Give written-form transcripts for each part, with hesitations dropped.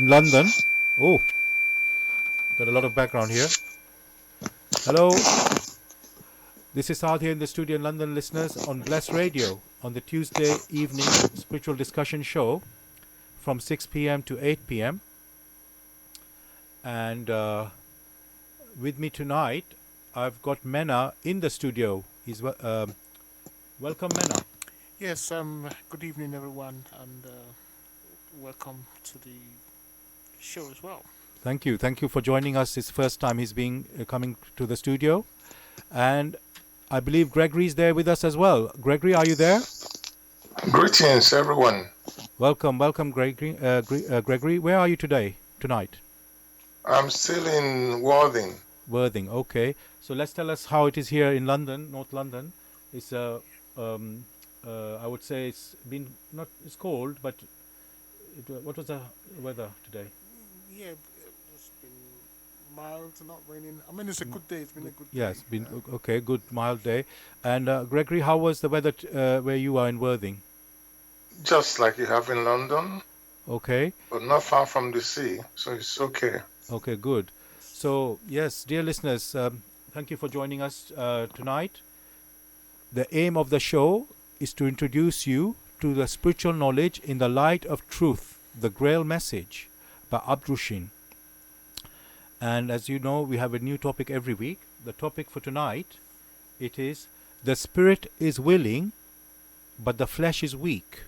in London. Oh, got a lot of background here. Hello, this is Saad here in the studio in London, listeners, on Bless Radio on the Tuesday evening spiritual discussion show from 6 p.m. to 8 p.m. And with me tonight, I've got Mena in the studio. Welcome, Mena. Yes, good evening, everyone, and welcome to the show as well. Thank you for joining us. It's first time he's being coming to the studio, and I believe Gregory's there with us as well. Gregory, are you there? Greetings, everyone. Welcome, Gregory. Gregory, where are you tonight? I'm still in Worthing. Worthing, okay. So let's tell us how it is here in London, North London. It's I would say it's cold, but what was the weather today? Yeah, it's been mild, not raining. I mean, it's a good day. It's been a good day. Yeah, it's been okay, good mild day. And Gregory, how was the weather where you are in Worthing? Just like you have in London. Okay. But not far from the sea, so it's okay. Okay, good. So, yes, dear listeners, thank you for joining us tonight. The aim of the show is to introduce you to the spiritual knowledge in the light of truth, the Grail Message by Abdushin. And as you know, we have a new topic every week. The topic for tonight, it is the spirit is willing, but the flesh is weak.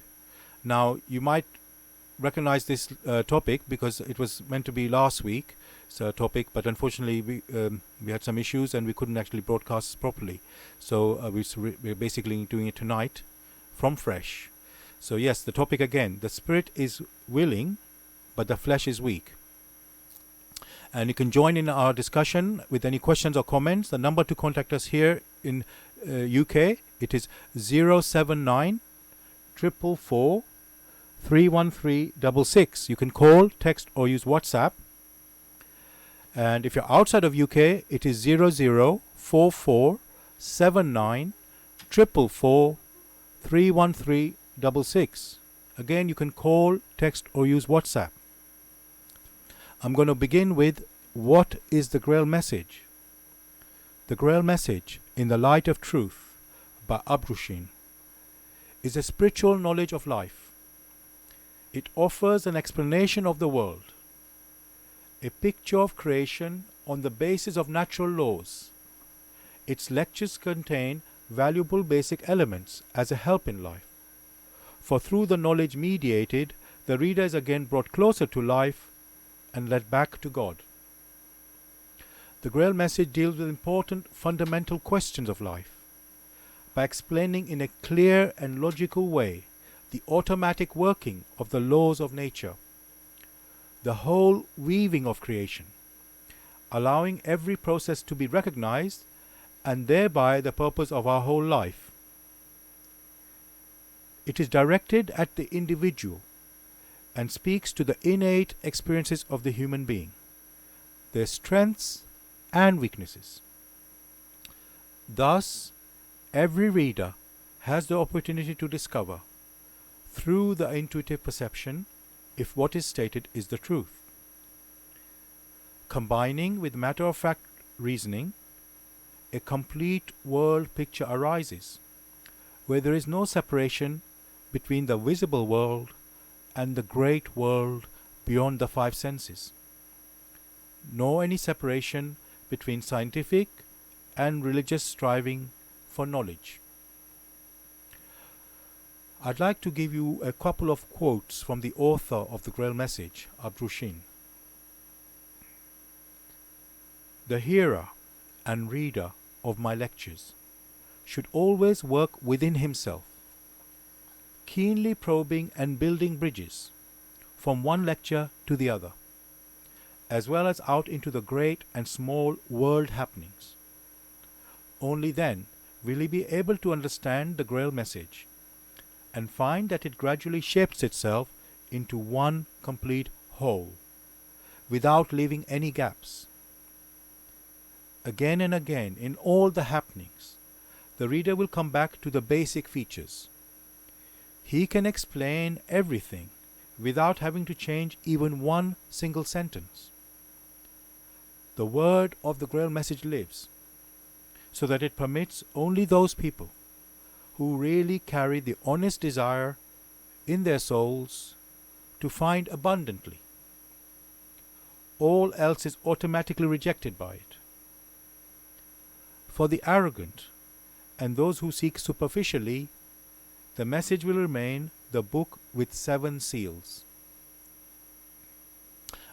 Now, you might recognize this topic because it was meant to be last week's topic, but unfortunately we had some issues and we couldn't actually broadcast properly. So we're basically doing it tonight from fresh. So yes, the topic again, the spirit is willing, but the flesh is weak. And you can join in our discussion with any questions or comments. The number to contact us here in UK, it is 079 444 31366. You can call, text or use WhatsApp. And if you're outside of UK, it is 0044 79 444 31366. Again, you can call, text or use WhatsApp. I'm going to begin with what is the Grail Message? The Grail Message in the Light of Truth by Abdushin is a spiritual knowledge of life. It offers an explanation of the world, a picture of creation on the basis of natural laws. Its lectures contain valuable basic elements as a help in life. For through the knowledge mediated, the reader is again brought closer to life and led back to God. The Grail Message deals with important fundamental questions of life by explaining in a clear and logical way the automatic working of the laws of nature, the whole weaving of creation, allowing every process to be recognized and thereby the purpose of our whole life. It is directed at the individual and speaks to the innate experiences of the human being, their strengths and weaknesses. Thus, every reader has the opportunity to discover, through the intuitive perception, if what is stated is the truth. Combining with matter-of-fact reasoning, a complete world picture arises, where there is no separation between the visible world and the great world beyond the five senses, nor any separation between scientific and religious striving for knowledge. I'd like to give you a couple of quotes from the author of the Grail Message, Abdushin. The hearer and reader of my lectures should always work within himself, keenly probing and building bridges from one lecture to the other, as well as out into the great and small world happenings. Only then will he be able to understand the Grail Message and find that it gradually shapes itself into one complete whole, without leaving any gaps. Again and again, in all the happenings, the reader will come back to the basic features. He can explain everything without having to change even one single sentence. The word of the Grail Message lives, so that it permits only those people who really carry the honest desire in their souls to find abundantly. All else is automatically rejected by it. For the arrogant and those who seek superficially, the message will remain the book with 7 seals.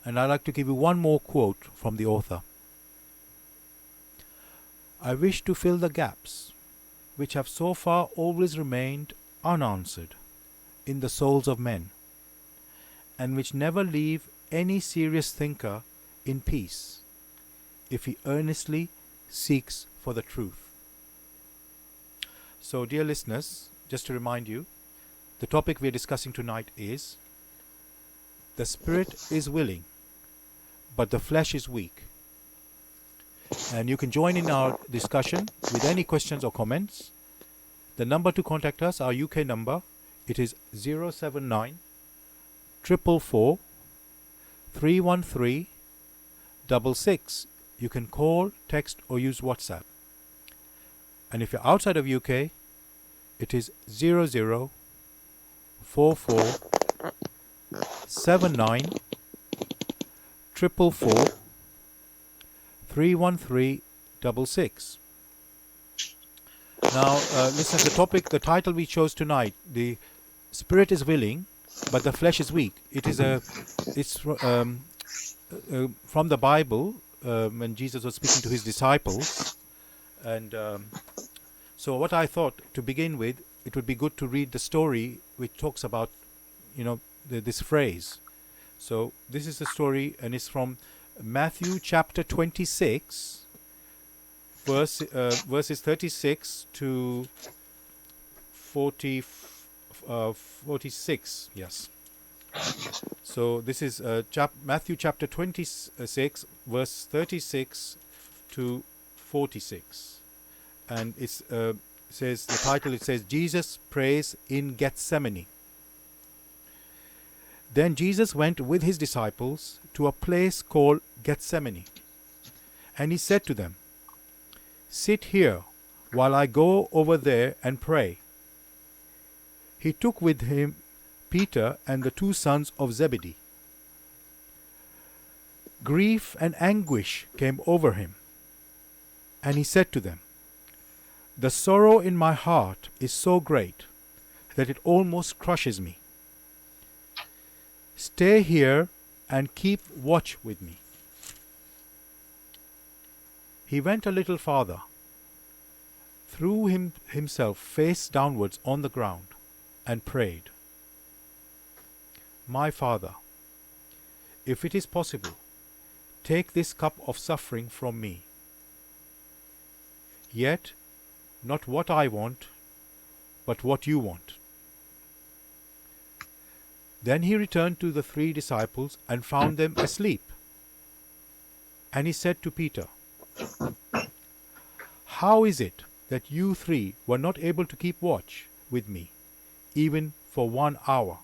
And I'd like to give you one more quote from the author. I wish to fill the gaps which have so far always remained unanswered in the souls of men, and which never leave any serious thinker in peace if he earnestly seeks for the truth. So, dear listeners, just to remind you, the topic we are discussing tonight is the spirit is willing, but the flesh is weak. And you can join in our discussion with any questions or comments. The number to contact us, our UK number, it is 079 444 313 66. You can call, text or use WhatsApp. And if you're outside of UK, it is 0044 79 444 313 66. Now, listen, the title we chose tonight, the spirit is willing, but the flesh is weak. It's from the Bible when Jesus was speaking to his disciples, and so what I thought to begin with, it would be good to read the story which talks about, this phrase. So this is the story, and it's from Matthew chapter 26. Verses 36 to 46. Yes. So this is Matthew chapter 26, verse 36 to 46, and it says the title. It says Jesus prays in Gethsemane. Then Jesus went with his disciples to a place called Gethsemane, and he said to them, "Sit here while I go over there and pray." He took with him Peter and the 2 sons of Zebedee. Grief and anguish came over him, and he said to them, "The sorrow in my heart is so great that it almost crushes me. Stay here and keep watch with me." He went a little farther, threw himself face downwards on the ground, and prayed, "My Father, if it is possible, take this cup of suffering from me. Yet not what I want, but what you want." Then he returned to the 3 disciples and found them asleep. And he said to Peter, "How is it that you 3 were not able to keep watch with me, even for 1 hour?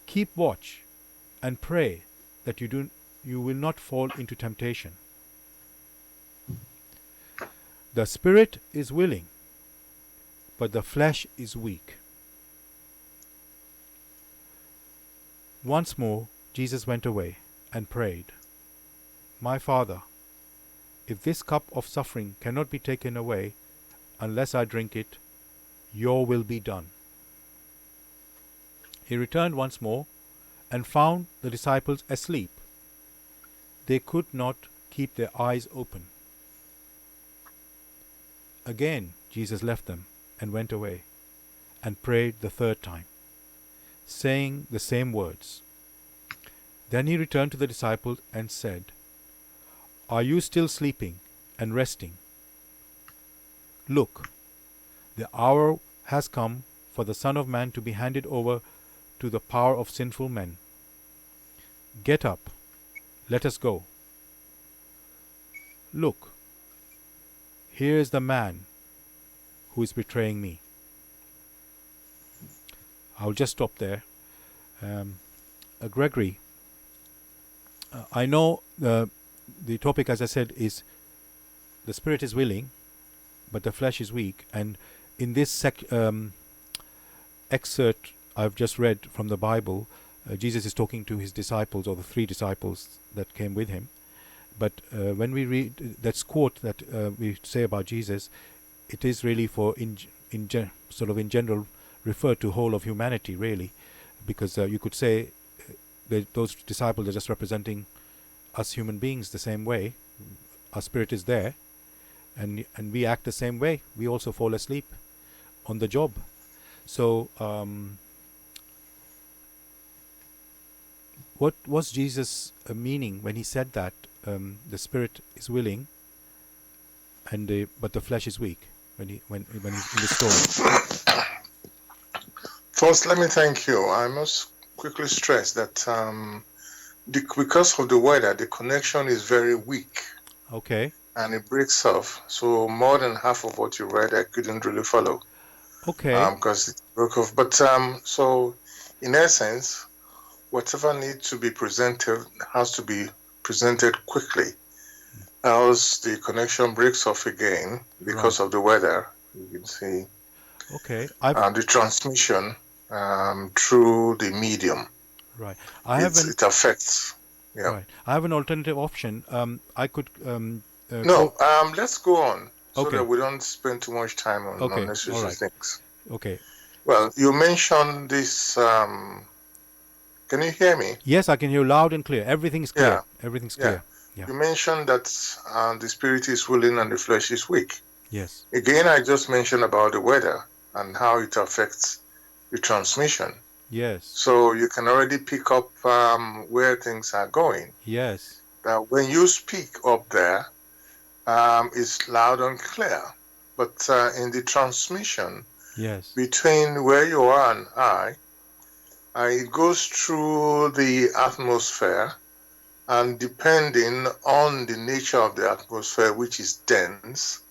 Keep watch and pray that you will not fall into temptation. The spirit is willing, but the flesh is weak." Once more Jesus went away and prayed, "My Father, if this cup of suffering cannot be taken away unless I drink it, your will be done." He returned once more and found the disciples asleep. They could not keep their eyes open. Again Jesus left them and went away and prayed the 3rd time, saying the same words. Then he returned to the disciples and said, "Are you still sleeping and resting? Look, the hour has come for the Son of Man to be handed over to the power of sinful men. Get up, let us go. Look, here is the man who is betraying me." I'll just stop there. Gregory, I know the topic, as I said, is the spirit is willing, but the flesh is weak. And in this excerpt I've just read from the Bible, Jesus is talking to his disciples, or the 3 disciples that came with him. But when we read that quote that we say about Jesus, it is really for in general refer to whole of humanity, really, because you could say that those disciples are just representing us human beings the same way. Our spirit is there, and we act the same way. We also fall asleep on the job. So what was Jesus meaning when he said that the spirit is willing and but the flesh is weak, when he's in the story? First, let me thank you. I must quickly stress that because of the weather, the connection is very weak. Okay. And it breaks off. So more than half of what you read, I couldn't really follow. Okay. Because it broke off. But so, in essence, whatever needs to be presented has to be presented quickly, else the connection breaks off again because of the weather. You can see. Okay. The transmission through the medium. Right. It affects. Yeah. Right. I have an alternative option. I could. Let's go on so Okay. that we don't spend too much time on unnecessary things. Okay. Well, you mentioned this. Can you hear me? Yes, I can hear loud and clear. Everything's clear. Yeah. Everything's clear. Yeah. You mentioned that the spirit is willing and the flesh is weak. Yes. Again, I just mentioned about the weather and how it affects the transmission. Yes. So you can already pick up where things are going. Yes. When you speak up there, it's loud and clear. But in the transmission between where you are and it goes through the atmosphere, and depending on the nature of the atmosphere, which is dense,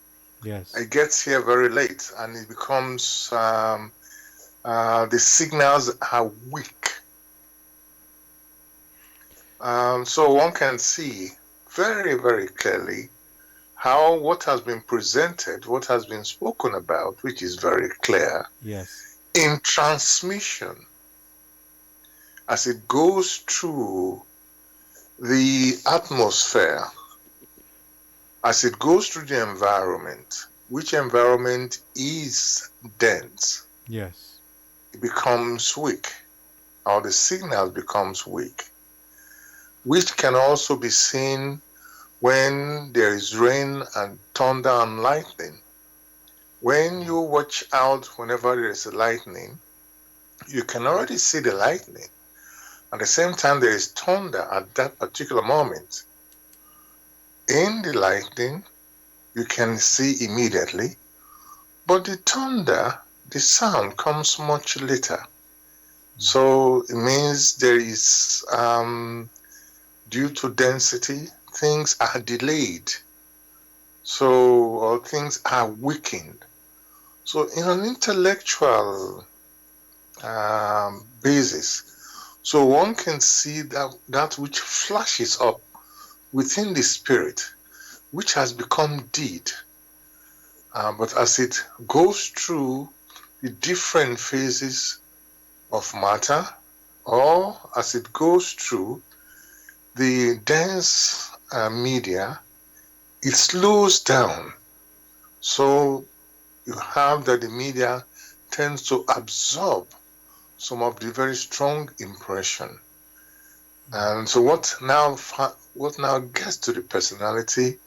it gets here very late, and it becomes the signals are weak. So one can see very, very clearly how what has been presented, what has been spoken about, which is very clear, in transmission, as it goes through the atmosphere, as it goes through the environment, which environment is dense, it becomes weak, or the signal becomes weak, which can also be seen when there is rain and thunder and lightning. When you watch out whenever there is a lightning, you can already see the lightning. At the same time, there is thunder at that particular moment. In the lightning, you can see immediately, but the thunder, the sound comes much later. So it means there is, due to density, things are delayed. Or things are weakened. So in an intellectual basis, so one can see that which flashes up within the spirit, which has become deed. But as it goes through the different phases of matter, or as it goes through the dense media, it slows down. So you have that the media tends to absorb some of the very strong impression. And so what now gets to the personality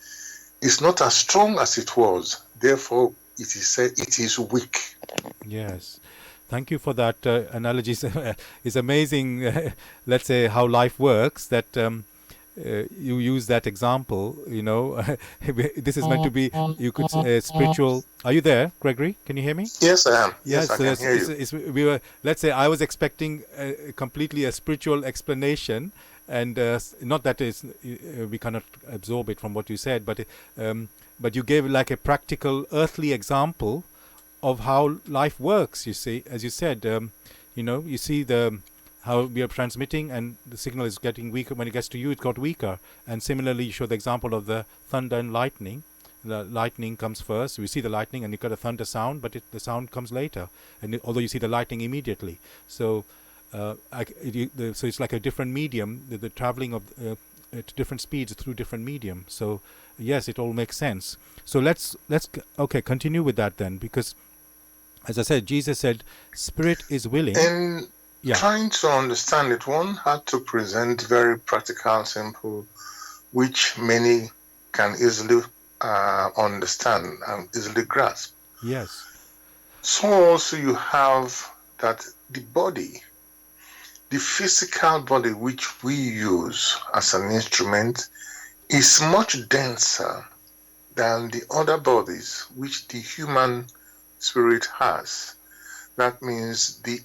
is not as strong as it was. Therefore, it is said it is weak. Yes. Thank you for that analogy. It's amazing, let's say, how life works, that you use that example, this is meant to be, you could say, spiritual. Are you there, Gregory? Can you hear me? Yes, I am. Yes, I can hear you. Let's say I was expecting completely a spiritual explanation, and not that we cannot absorb it from what you said, but you gave like a practical earthly example of how life works. You see, as you said, you see the how we are transmitting, and the signal is getting weaker. When it gets to you, it got weaker. And similarly, you show the example of the thunder and lightning. The lightning comes first. We see the lightning, and you got a thunder sound, but the sound comes later. And although you see the lightning immediately, so so it's like a different medium. The traveling of at different speeds through different medium. So yes, it all makes sense. So let's continue with that then, because as I said, Jesus said, "Spirit is willing." In trying to understand it, one had to present very practical, simple, which many can easily understand and easily grasp. Yes. So also you have that the body, the physical body which we use as an instrument, is much denser than the other bodies which the human spirit has. That means the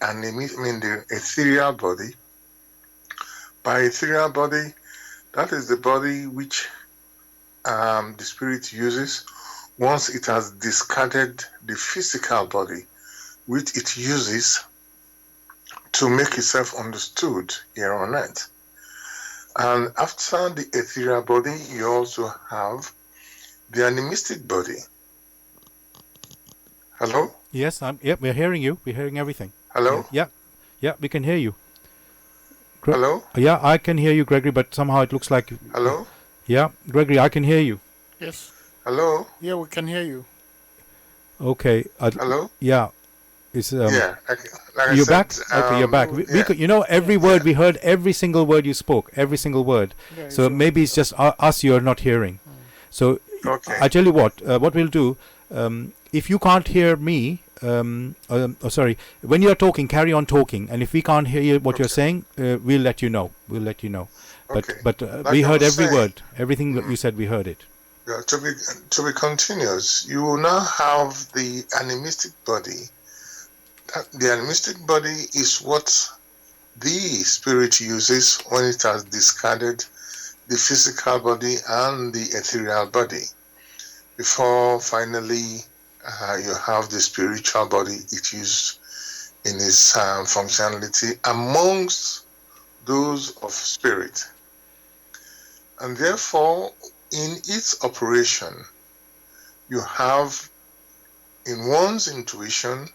ethereal body. By ethereal body, that is the body which the spirit uses once it has discarded the physical body, which it uses to make itself understood here on earth. And after the ethereal body, you also have the animistic body. Hello? Yes, we're hearing you. We're hearing everything. Hello? Yeah, we can hear you. Hello? Yeah, I can hear you, Gregory, but somehow it looks like... Hello? Yeah, Gregory, I can hear you. Yes. Hello? Yeah, we can hear you. Okay. Hello? Yeah. It's like you're said, back? Okay, you're back. Every word, we heard every single word you spoke, every single word. Yeah, so maybe it's just us you're not hearing. So I tell you what we'll do, if you can't hear me, when you're talking, carry on talking, and if we can't hear what you're saying, we'll let you know. But like we heard every word, everything that you said, we heard it. Yeah, to be continuous, you will now have the animistic body. The animistic body is what the spirit uses when it has discarded the physical body and the ethereal body, before finally you have the spiritual body it used in its functionality amongst those of spirit. And therefore, in its operation, you have in one's intuition,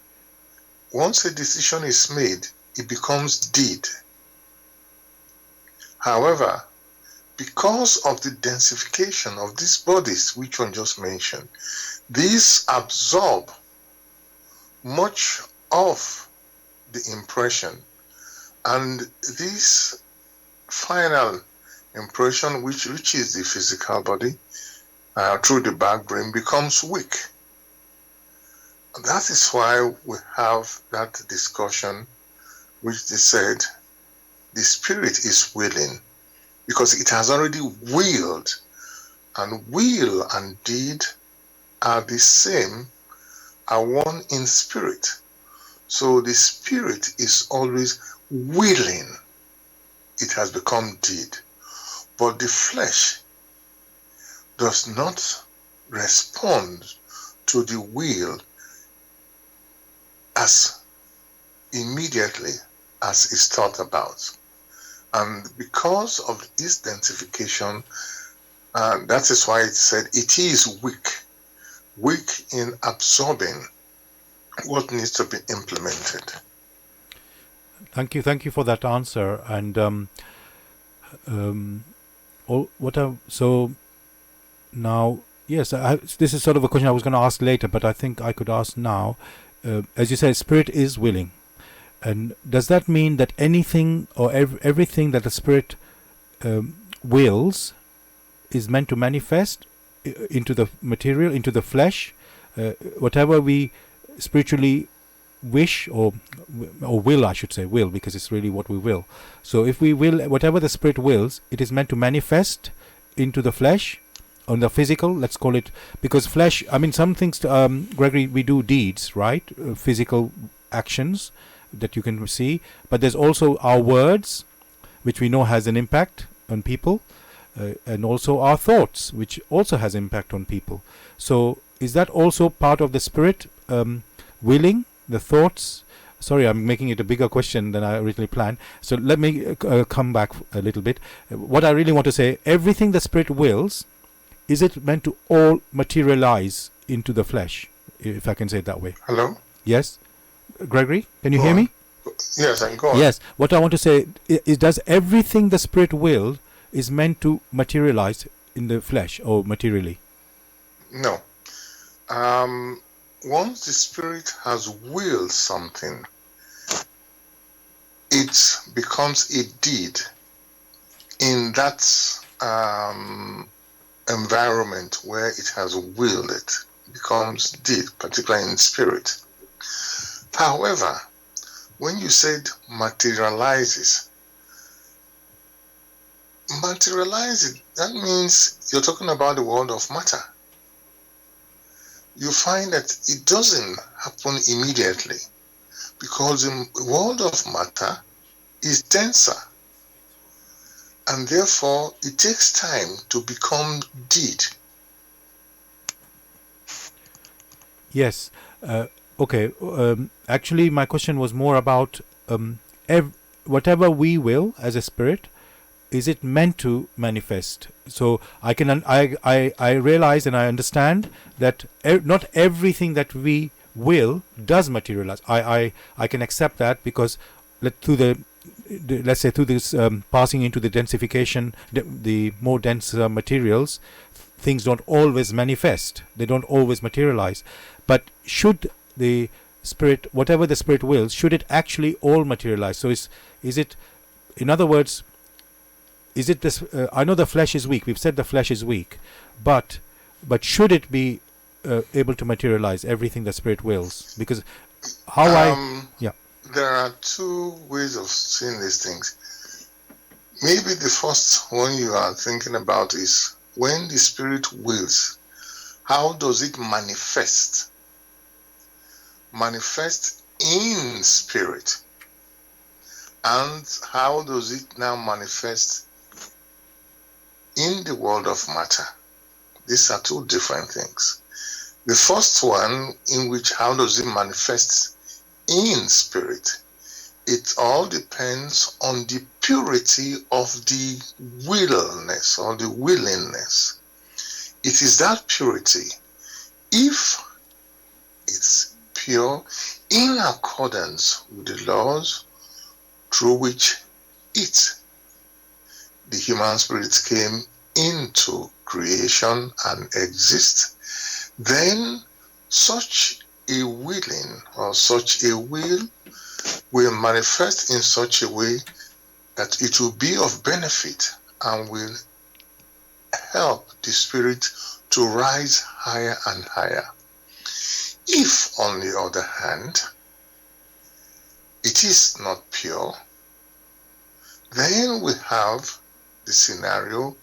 once a decision is made, it becomes deed. However, because of the densification of these bodies, which one just mentioned, these absorb much of the impression, and this final impression, which reaches the physical body through the back brain, becomes weak. That is why we have that discussion, which they said the spirit is willing, because it has already willed, and will and deed are the same, are one in spirit. So the spirit is always willing. It has become deed. But the flesh does not respond to the will as immediately as is thought about. And because of this densification, that is why it said it is weak in absorbing what needs to be implemented. Thank you for that answer. And so now, yes, this is sort of a question I was going to ask later, but I think I could ask now. As you said, spirit is willing. And does that mean that anything or everything that the spirit wills is meant to manifest into the material, into the flesh? Whatever we spiritually wish or will, I should say, will, because it's really what we will. So if we will, whatever the spirit wills, it is meant to manifest into the flesh, on the physical, let's call it, because flesh, I mean, some things, Gregory, we do deeds, right? Physical actions that you can see, but there's also our words, which we know has an impact on people, and also our thoughts, which also has impact on people. So is that also part of the spirit willing the thoughts? sorry, I'm making it a bigger question than I originally planned. So let me come back a little bit. What I really want to say, everything the Spirit wills, is it meant to all materialize into the flesh, if I can say it that way? Hello? Yes? Gregory, can you Go hear on. me? Yes, and go on. Yes. What I want to say is, does everything the Spirit will is meant to materialize in the flesh or materially? No. Once the Spirit has willed something, it becomes a deed in that environment where it has willed it. It becomes deed, particularly in spirit. However, when you said materializes, that means you're talking about the world of matter. You find that it doesn't happen immediately because the world of matter is denser, and therefore it takes time to become deed. Yes. Okay. Actually, my question was more about whatever we will as a spirit, is it meant to manifest? So I can I realize and I understand that not everything that we will does materialize. I can accept that, because let's say through this passing into the densification, the more dense materials, things don't always manifest. They don't always materialize. But should the Spirit, whatever the Spirit wills, should it actually all materialize? So is it, in other words, is it this? I know the flesh is weak. We've said the flesh is weak, but should it be able to materialize everything the Spirit wills? Because there are two ways of seeing these things. Maybe the first one you are thinking about is when the Spirit wills, how does it manifest? Manifest in spirit. And how does it now manifest in the world of matter? These are two different things. The first one, in which how does it manifest in spirit, it all depends on the purity of the willness or the willingness. It is that purity, if it's pure in accordance with the laws through which the human spirit, came into creation and exist, then such a willing or such a will manifest in such a way that it will be of benefit and will help the spirit to rise higher and higher. If, on the other hand, it is not pure, then we have the scenario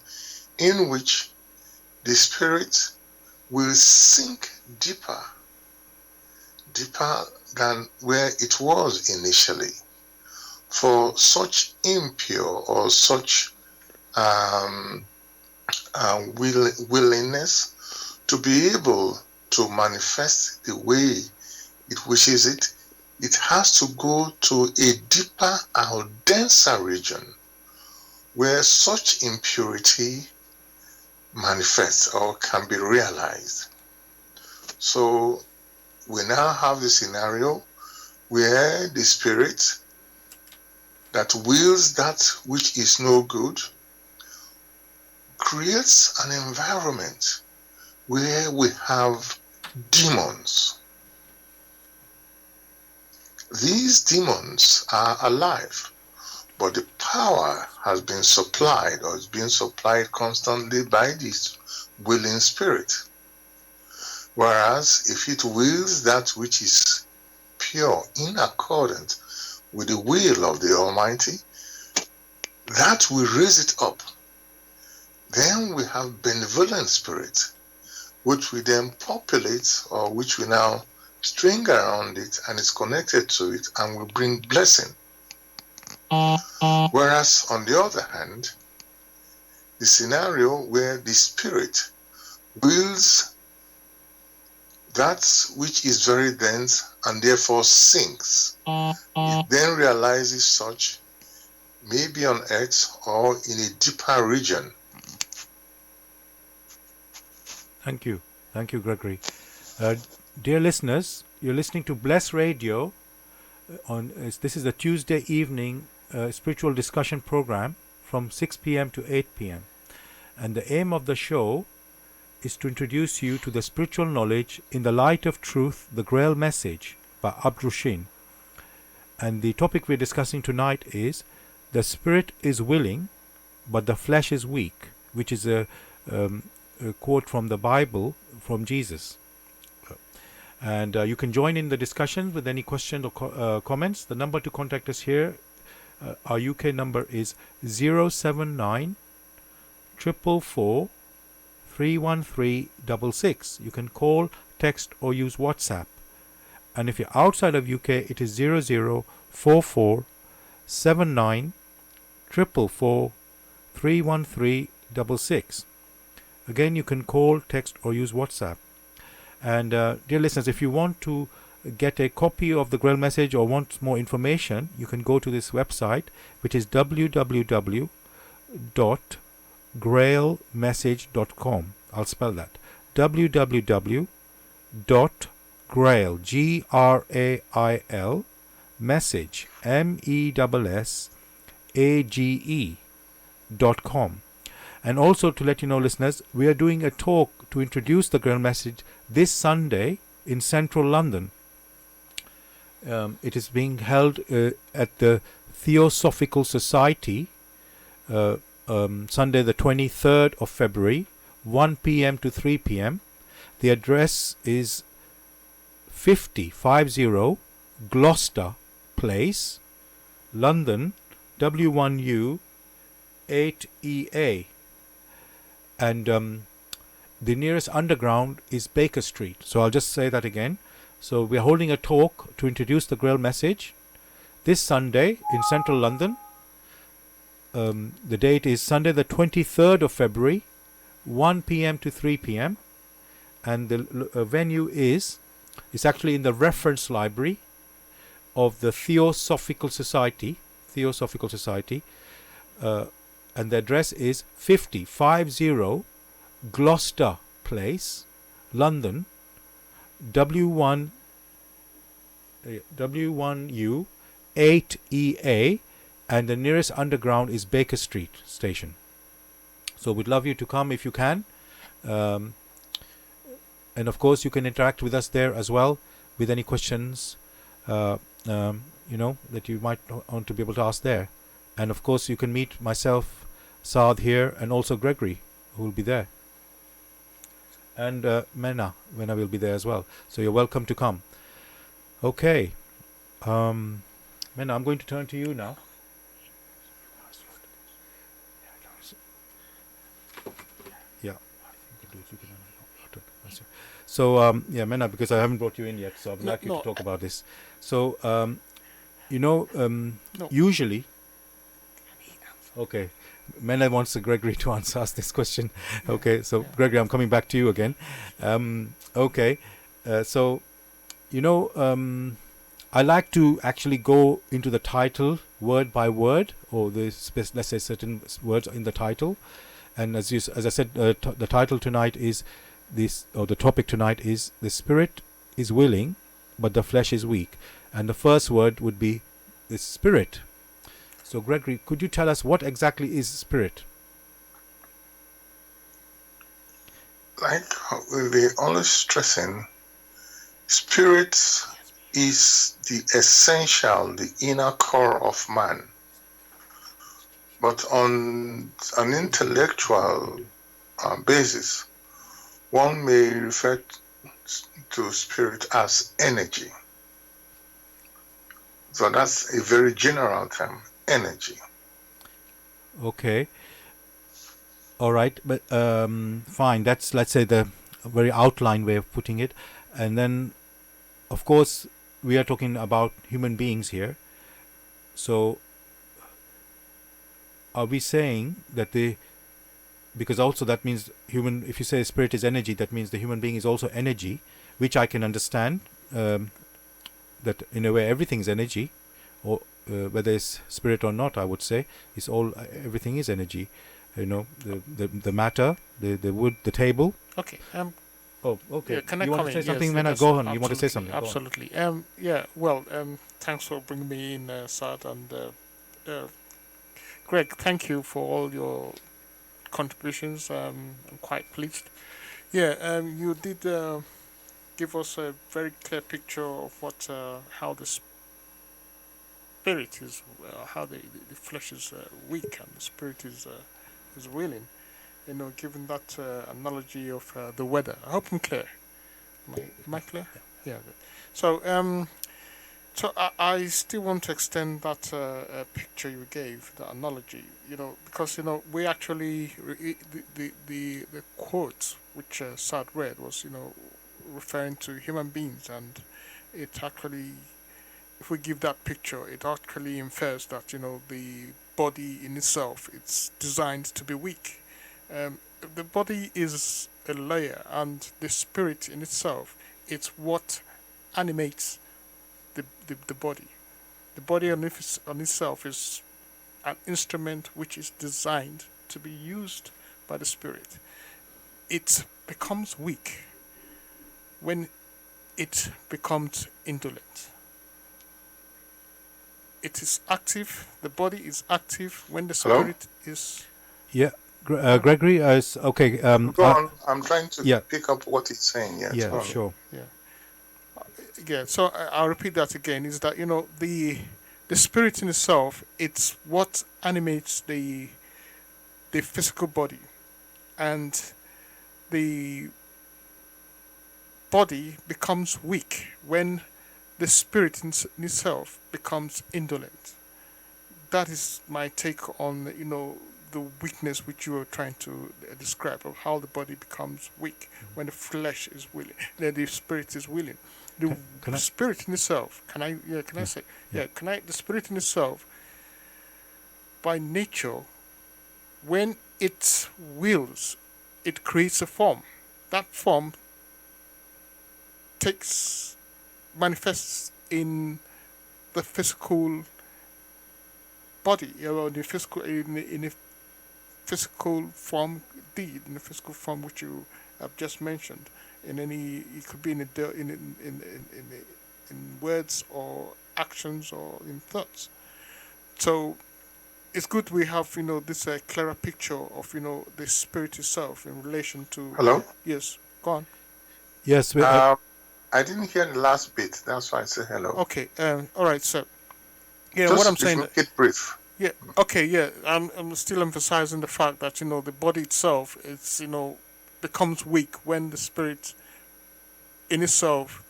in which the spirit will sink deeper than where it was initially. For such impure or such willingness to be able to manifest the way it wishes it, it has to go to a deeper or denser region where such impurity manifests or can be realized. So we now have the scenario where the spirit that wills that which is no good creates an environment where we have demons. These demons are alive, but the power has been supplied or is being supplied constantly by this willing spirit. Whereas if it wills that which is pure in accordance with the will of the Almighty, that will raise it up. Then we have benevolent spirit, which we then populate, or which we now string around it and is connected to it and will bring blessing. Whereas on the other hand, the scenario where the spirit wills that which is very dense and therefore sinks. It then realizes such maybe on earth or in a deeper region. Thank you. Thank you, Gregory. Dear listeners, you're listening to Bless Radio. This is a Tuesday evening spiritual discussion program from 6 p.m. to 8 p.m. And the aim of the show is to introduce you to the spiritual knowledge in the light of truth, the Grail Message by Abdrushin. And the topic we're discussing tonight is the spirit is willing, but the flesh is weak, which is a quote from the Bible from Jesus. And you can join in the discussion with any questions or comments. The number to contact us here, our UK number is 079 444 31366. You can call, text or use WhatsApp. And if you're outside of UK, it is 0044 79 444 31366. Again, you can call, text or use WhatsApp. And dear listeners, if you want to get a copy of the Grail Message or want more information, you can go to this website, which is www.grailmessage.com. I'll spell that. www.grail, Grail, message, MESSAGE.com. And also to let you know, listeners, we are doing a talk to introduce the Grail Message this Sunday in central London. It is being held at the Theosophical Society, Sunday the 23rd of February, 1 p.m. to 3 p.m. The address is 50 Gloucester Place, London, W1U 8EA. And the nearest underground is Baker Street. So I'll just say that again. So we're holding a talk to introduce the Grail Message this Sunday in central London. The date is Sunday the 23rd of February, 1 p.m. to 3 p.m. And the venue is actually in the reference library of the Theosophical Society. And the address is 50 Gloucester Place, London, W1U 8EA, and the nearest underground is Baker Street station. So we'd love you to come if you can. And of course, you can interact with us there as well with any questions, that you might want to be able to ask there. And of course, you can meet myself, Saad here, and also Gregory, who will be there. And Mena will be there as well. So you're welcome to come. Okay. Mena, I'm going to turn to you now. Yeah. So, Mena, because I haven't brought you in yet, so I'd like you to talk about this. So, usually... Okay. Mena wants Gregory to ask this question. Okay, so Gregory, I'm coming back to you again. Okay. I like to actually go into the title word by word, or let's say certain words in the title. And as I said, the title tonight is this, or the topic tonight is the spirit is willing, but the flesh is weak. And the first word would be the spirit. So, Gregory, could you tell us what exactly is spirit? Like we'll be always stressing, spirit is the essential, the inner core of man. But on an intellectual basis, one may refer to spirit as energy. So that's a very general term. Energy. Okay. All right, but fine. That's, let's say, the very outline way of putting it. And then, of course, we are talking about human beings here. So, are we saying that because also that means if you say spirit is energy, that means the human being is also energy, which I can understand, that in a way everything's energy, or whether it's spirit or not, I would say, it's all everything is energy. You know, the matter, the wood, the table. Okay. Oh, okay. Yeah, can I you want comment? to say something, Yes, Mena? Go on. You want to say something? Absolutely. Yeah. Well, thanks for bringing me in, Sad, and Greg. Thank you for all your contributions. I'm quite pleased. Yeah. You did give us a very clear picture of what how the spirit is, how the flesh is weak and the spirit is willing. You know, given that analogy of the weather. I hope I'm clear. Am I clear? Yeah. Good. So, I still want to extend that picture you gave, the analogy. You know, because we actually the quote which Sad read was referring to human beings, and it actually, if we give that picture, it actually infers that the body in itself it's designed to be weak. Um, the body is a layer, and the spirit in itself it's what animates the body. The body on itself is an instrument which is designed to be used by the spirit. It becomes weak when it becomes indolent. It is active. The body is active when the Hello? spirit is. Yeah. Gregory, okay. Go on. I'm trying to yeah. pick up what he's saying. Yes, Yeah, sure. Yeah. Yeah. So I'll repeat that again. Is that the spirit in itself? It's what animates the physical body, and the body becomes weak when the spirit in itself becomes indolent. That is my take on the weakness which you were trying to describe, of how the body becomes weak when the flesh is willing, the spirit is willing. The spirit in itself, the spirit in itself, by nature, when it wills, it creates a form. That form manifests in the physical body, in the physical form, deed, in the physical form which you have just mentioned. It could be in words or actions or in thoughts. So it's good we have this clearer picture of the spirit itself in relation to. Hello. Yes, go on. Yes. I didn't hear the last bit. That's why I said hello. Okay. All right. So yeah, Just what I'm saying. Make it brief. Yeah. Okay. Yeah. I'm still emphasizing the fact that the body itself becomes weak when the spirit in itself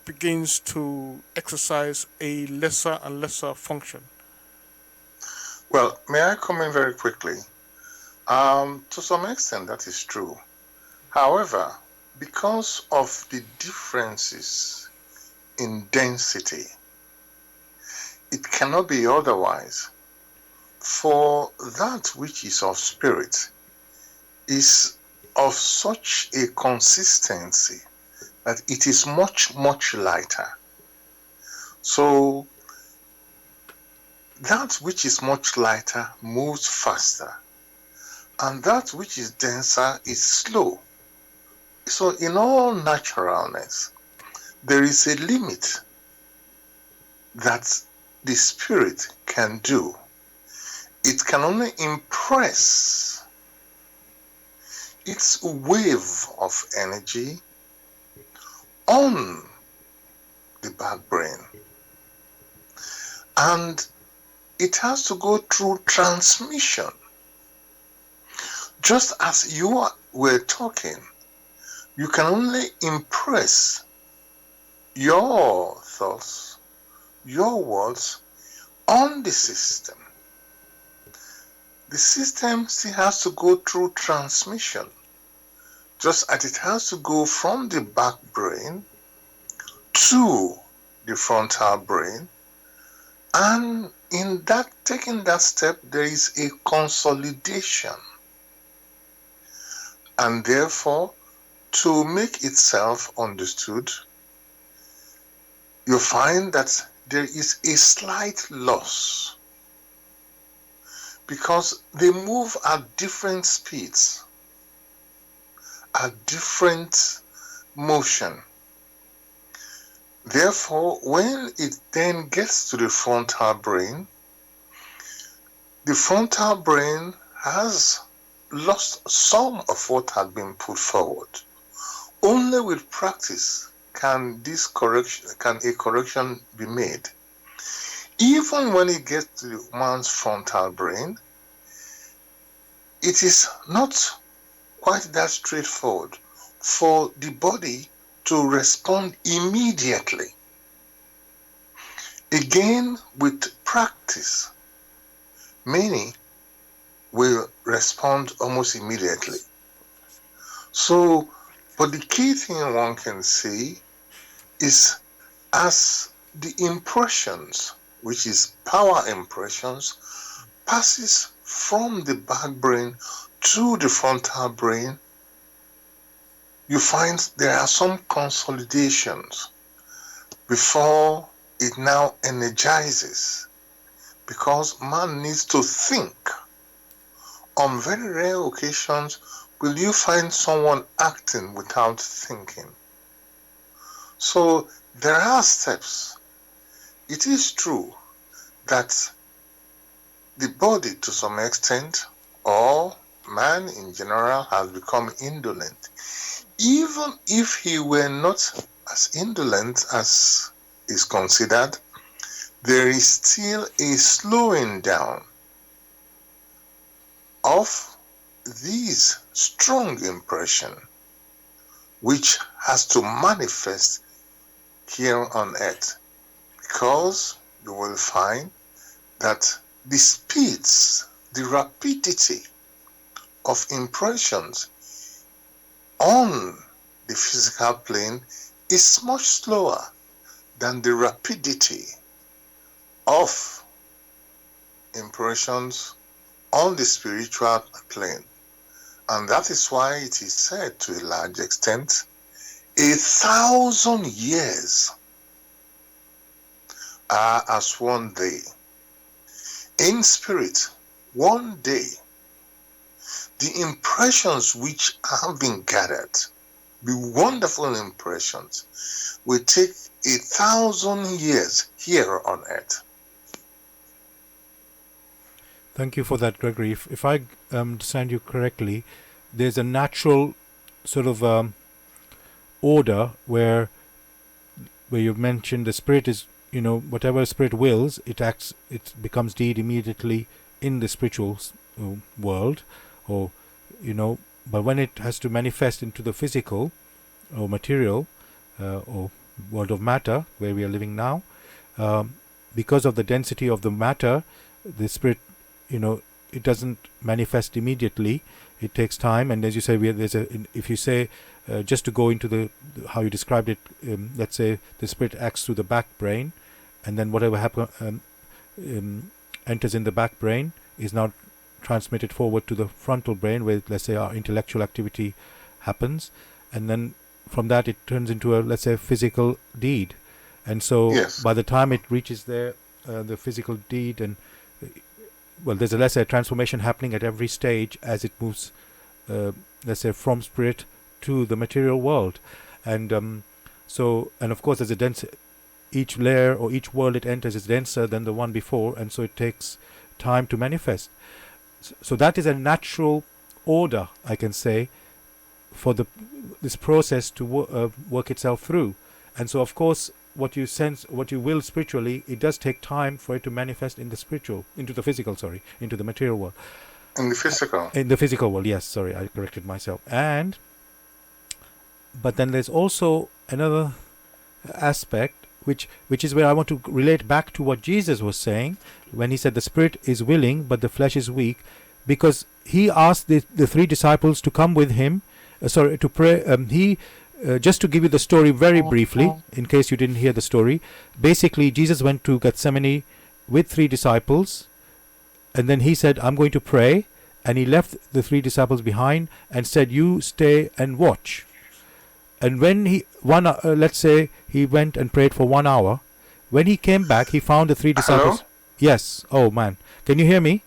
begins to exercise a lesser and lesser function. Well, may I come in very quickly? To some extent, that is true. However, because of the differences in density, it cannot be otherwise. For that which is of spirit is of such a consistency that it is much, much lighter. So that which is much lighter moves faster, and that which is denser is slow. So in all naturalness, there is a limit that the spirit can do. It can only impress its wave of energy on the back brain, and it has to go through transmission. Just as you were talking, you can only impress your thoughts, your words on the system. The system still has to go through transmission, just as it has to go from the back brain to the frontal brain. And in that, taking that step, there is a consolidation. And therefore, to make itself understood, you find that there is a slight loss because they move at different speeds, at different motion. Therefore, when it then gets to the frontal brain has lost some of what had been put forward. Only with practice can a correction be made. Even when it gets to one's frontal brain, it is not quite that straightforward for the body to respond immediately. Again, with practice, many will respond almost immediately. So, but the key thing one can see is as the impressions, which is power impressions, passes from the back brain to the frontal brain, you find there are some consolidations before it now energizes, because man needs to think. On very rare occasions will you find someone acting without thinking. So there are steps. It is true that the body to some extent, or man in general, has become indolent. Even if he were not as indolent as is considered, there is still a slowing down of these strong impressions, which has to manifest here on earth, because you will find that the speeds, the rapidity of impressions on the physical plane is much slower than the rapidity of impressions on the spiritual plane. And that is why it is said to a large extent, 1,000 years are as one day. In spirit, one day, the impressions which have been gathered, the wonderful impressions, will take 1,000 years here on earth. Thank you for that, Gregory. If I understand you correctly, there's a natural sort of order where you've mentioned the spirit is, whatever spirit wills, it acts, it becomes deed immediately in the spiritual world, or but when it has to manifest into the physical or material or world of matter where we are living now, because of the density of the matter, the spirit, it doesn't manifest immediately. It takes time, and as you say, if you say just to go into how you described it, let's say the spirit acts through the back brain, and then whatever enters in the back brain is now transmitted forward to the frontal brain, where, let's say, our intellectual activity happens, and then from that it turns into let's say, physical deed. And so yes, by the time it reaches there, the physical deed, and there's a transformation happening at every stage as it moves, let's say, from spirit to the material world. And and of course, there's a dense, each layer or each world it enters is denser than the one before, and so it takes time to manifest. So that is a natural order, I can say, for this process to work itself through. And so, of course, what you sense, what you will spiritually, it does take time for it to manifest into the material world. In the physical world, yes, sorry, I corrected myself. But then there's also another aspect, which is where I want to relate back to what Jesus was saying when he said the spirit is willing but the flesh is weak, because he asked the three disciples to come with him, to pray. Just to give you the story very briefly, in case you didn't hear the story, basically Jesus went to Gethsemane with three disciples, and then he said, I'm going to pray, and he left the three disciples behind and said, you stay and watch. And when let's say he went and prayed for 1 hour. When he came back, he found the 3 disciples. Hello? Yes. Oh man, can you hear me,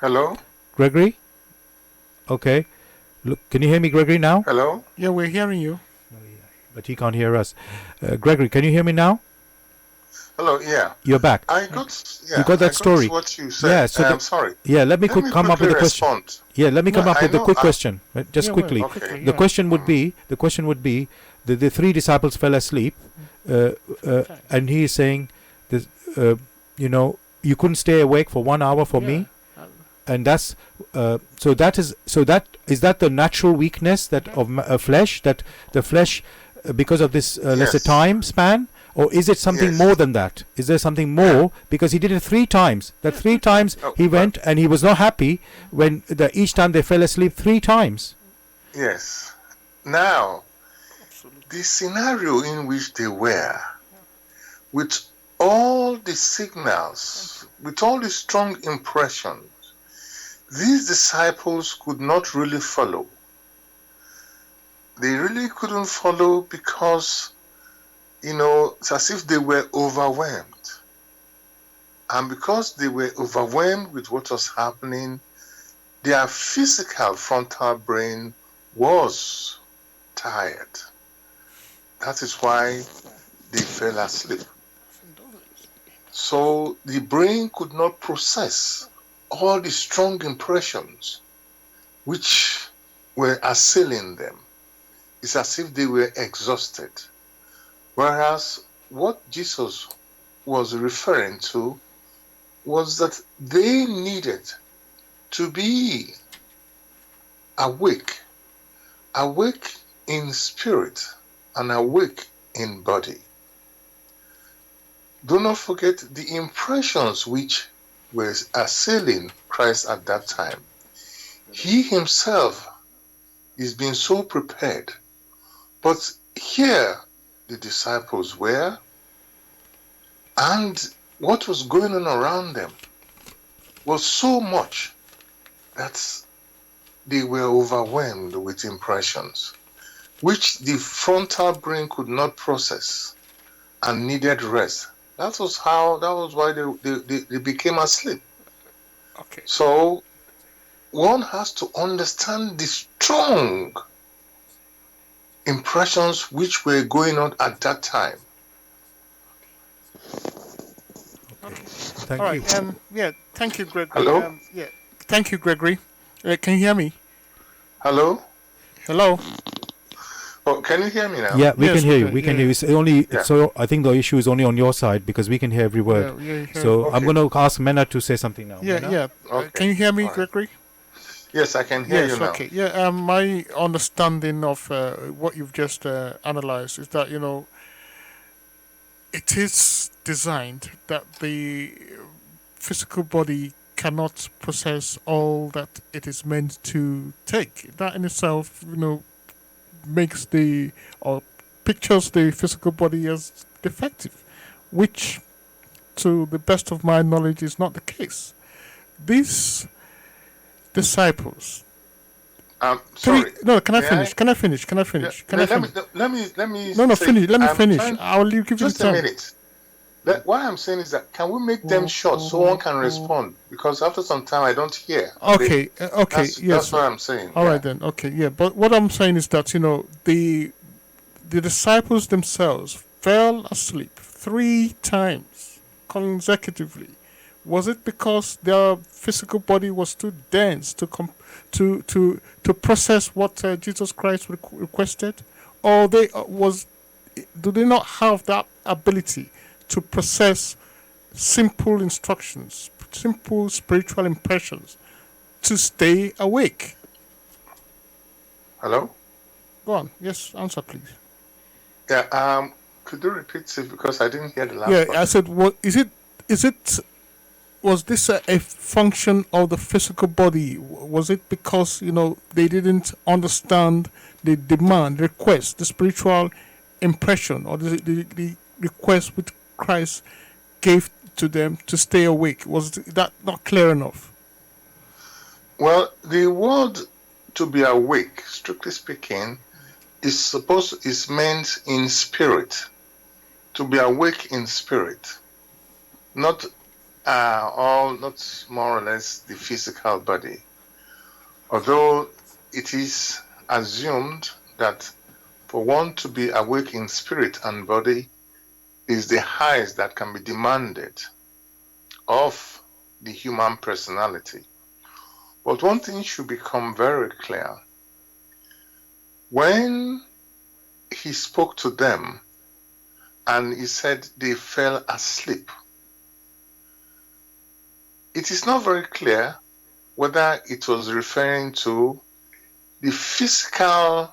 Hello? Gregory? Okay. Look, can you hear me, Gregory, now? Hello? Yeah, we're hearing you. But he can't hear us. Gregory, can you hear me now? Hello, yeah. You're back. I got, You got that story. What you said. Yeah, so I'm sorry. Yeah, let me come up with a question. Respond. Yeah, let me come up with a quick question. Just Yeah, quickly. well, quickly, The yeah. question would be, the 3 disciples fell asleep, and he is saying, this, you couldn't stay awake for 1 hour for me, and that's is that the natural weakness that of flesh, that the flesh, because of this lesser time span, or is it something more than that? Is there something more? Because he did it 3 times. That 3 times he went and he was not happy when each time they fell asleep 3 times. Yes. Now, the scenario in which they were, with all the signals, with all the strong impressions, these disciples could not really follow. They really couldn't follow because, it's as if they were overwhelmed. And because they were overwhelmed with what was happening, their physical frontal brain was tired. That is why they fell asleep. So the brain could not process all the strong impressions which were assailing them. It's as if they were exhausted. Whereas what Jesus was referring to was that they needed to be awake in spirit and awake in body. Do not forget the impressions which were assailing Christ at that time. He himself is being so prepared. But here the disciples were, and what was going on around them was so much that they were overwhelmed with impressions, which the frontal brain could not process and needed rest. That was why they became asleep. Okay. So one has to understand the strong impressions which were going on at that time. Thank All you. right. Thank you, Gregory. Hello? Thank you, Gregory. Can you hear me? Hello? Hello. Oh, can you hear me now? Yeah, we Yes, can hear you. okay, We can yeah. hear you. It's only Yeah. so I think the issue is only on your side because we can hear every word. Yeah. So I'm Okay. going to ask Mena to say something now. Mena? Yeah. Okay. Can you hear me, All right. Gregory? Yes, I can hear Yes. you now. Okay. Yeah. My understanding of what you've just analyzed is that it is designed that the physical body cannot process all that it is meant to take. That in itself, makes or pictures the physical body as defective, which, to the best of my knowledge, is not the case. These disciples. Sorry. No, can I May finish? I? Can I finish? Can I Yeah, finish? Can I finish? let me. No, say, finish. Let me I'm finish. trying- I'll give you Just the a time. minute. What I'm saying is that can we make them short so one can respond? Because after some time I don't hear. Okay. Okay. That's Yes. what I'm saying. All right then. Okay. Yeah. But what I'm saying is that the disciples themselves fell asleep 3 times consecutively. Was it because their physical body was too dense to process what Jesus Christ requested, or do they not have that ability to process simple instructions, simple spiritual impressions, to stay awake? Hello? Go on. Yes. Answer, please. Yeah. Could you repeat it because I didn't hear the last Yeah, part? I said, was this a function of the physical body? Was it because, they didn't understand the demand, request, the spiritual impression, or the request which Christ gave to them to stay awake? Was that not clear enough? Well, the word to be awake, strictly speaking, is meant in spirit, to be awake in spirit, not not more or less the physical body. Although it is assumed that for one to be awake in spirit and body is the highest that can be demanded of the human personality. But one thing should become very clear. When he spoke to them and he said they fell asleep, it is not very clear whether it was referring to the physical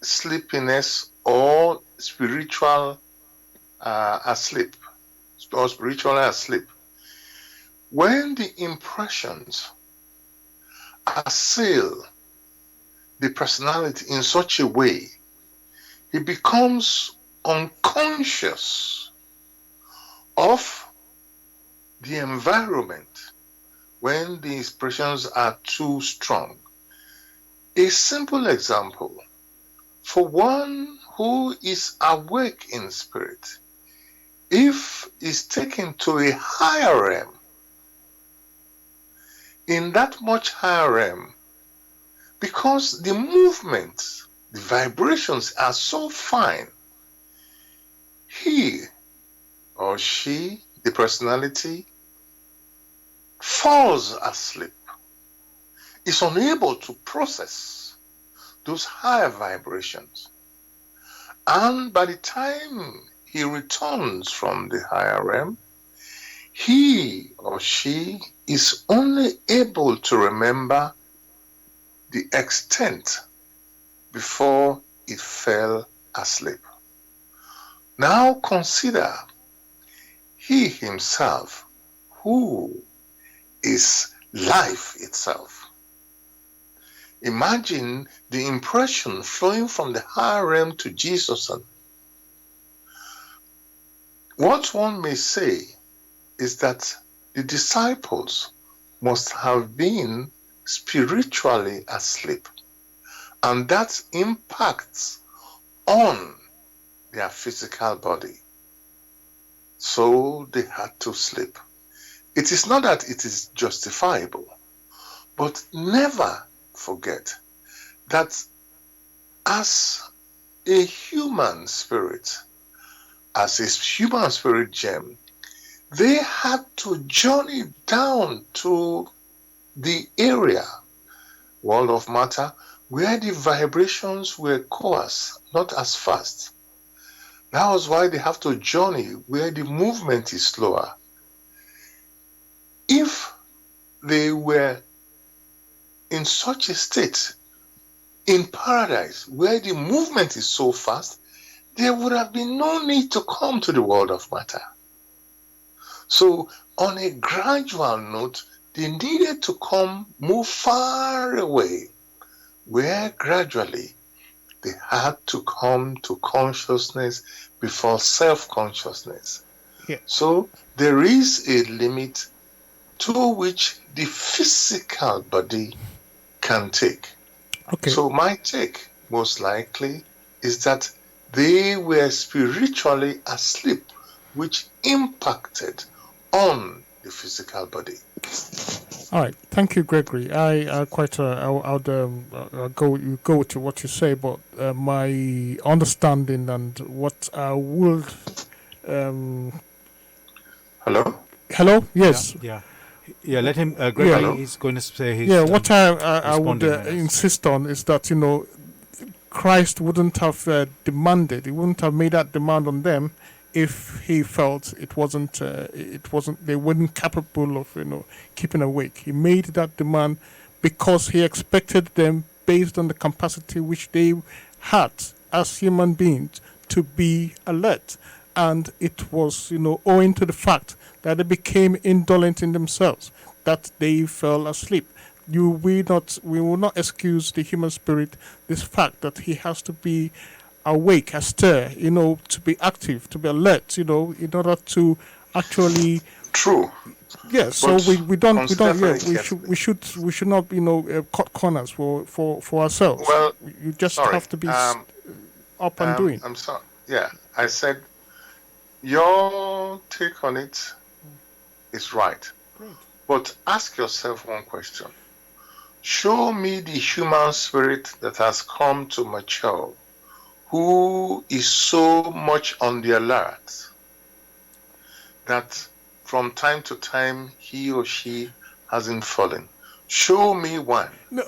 sleepiness or spiritual asleep, or spiritually asleep. When the impressions assail the personality in such a way, he becomes unconscious of the environment when the expressions are too strong. A simple example, for one who is awake in spirit, if is taken to a higher realm, in that much higher realm, because the movements, the vibrations are so fine, he or she, the personality, falls asleep, is unable to process those higher vibrations. And by the time he returns from the higher realm, he or she is only able to remember the extent before it fell asleep. Now consider he himself, who is life itself. Imagine the impression flowing from the higher realm to Jesus. And what one may say is that the disciples must have been spiritually asleep, and that impacts on their physical body. So they had to sleep. It is not that it is justifiable, but never forget that as a human spirit, as a human spirit gem, they had to journey down to the area, world of matter, where the vibrations were coarse, not as fast. That was why they have to journey where the movement is slower. If they were in such a state in paradise where the movement is so fast, there would have been no need to come to the world of matter. So on a gradual note, they needed to move far away, where gradually they had to come to consciousness before self-consciousness. Yeah. So there is a limit to which the physical body can take. Okay. So my take, most likely, is that they were spiritually asleep, which impacted on the physical body. All right, thank you, Gregory. I'll go to what you say, but my understanding and what I would. Hello. Yes. Yeah. Let him. Gregory is going to say his. Yeah. What I would insist on is that Christ wouldn't have demanded. He wouldn't have made that demand on them if he felt it wasn't they weren't capable of keeping awake. He made that demand because he expected them, based on the capacity which they had as human beings, to be alert, and it was owing to the fact that they became indolent in themselves that they fell asleep. We will not excuse the human spirit this fact that he has to be awake, astir, to be active, to be alert, in order to actually. True. Yeah. So we should not cut corners for ourselves. Well, you just have to be. up and doing. I'm sorry. Yeah, I said your take on it is right. Great. But ask yourself one question. Show me the human spirit that has come to mature, who is so much on the alert that from time to time he or she hasn't fallen. Show me one. No,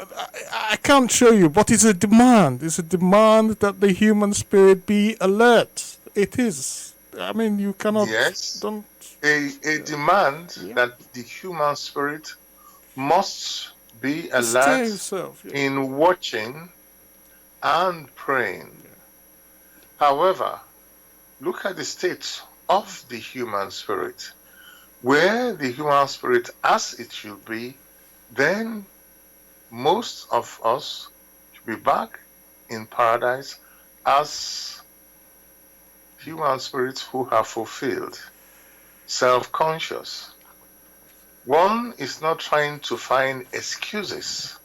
I can't show you, but it's a demand. It's a demand that the human spirit be alert. It is. I mean, you cannot. Yes. Don't. A demand that the human spirit must be alert himself, in watching and praying. However, look at the state of the human spirit. Where the human spirit as it should be, then most of us should be back in paradise as human spirits who have fulfilled, self-conscious. One is not trying to find excuses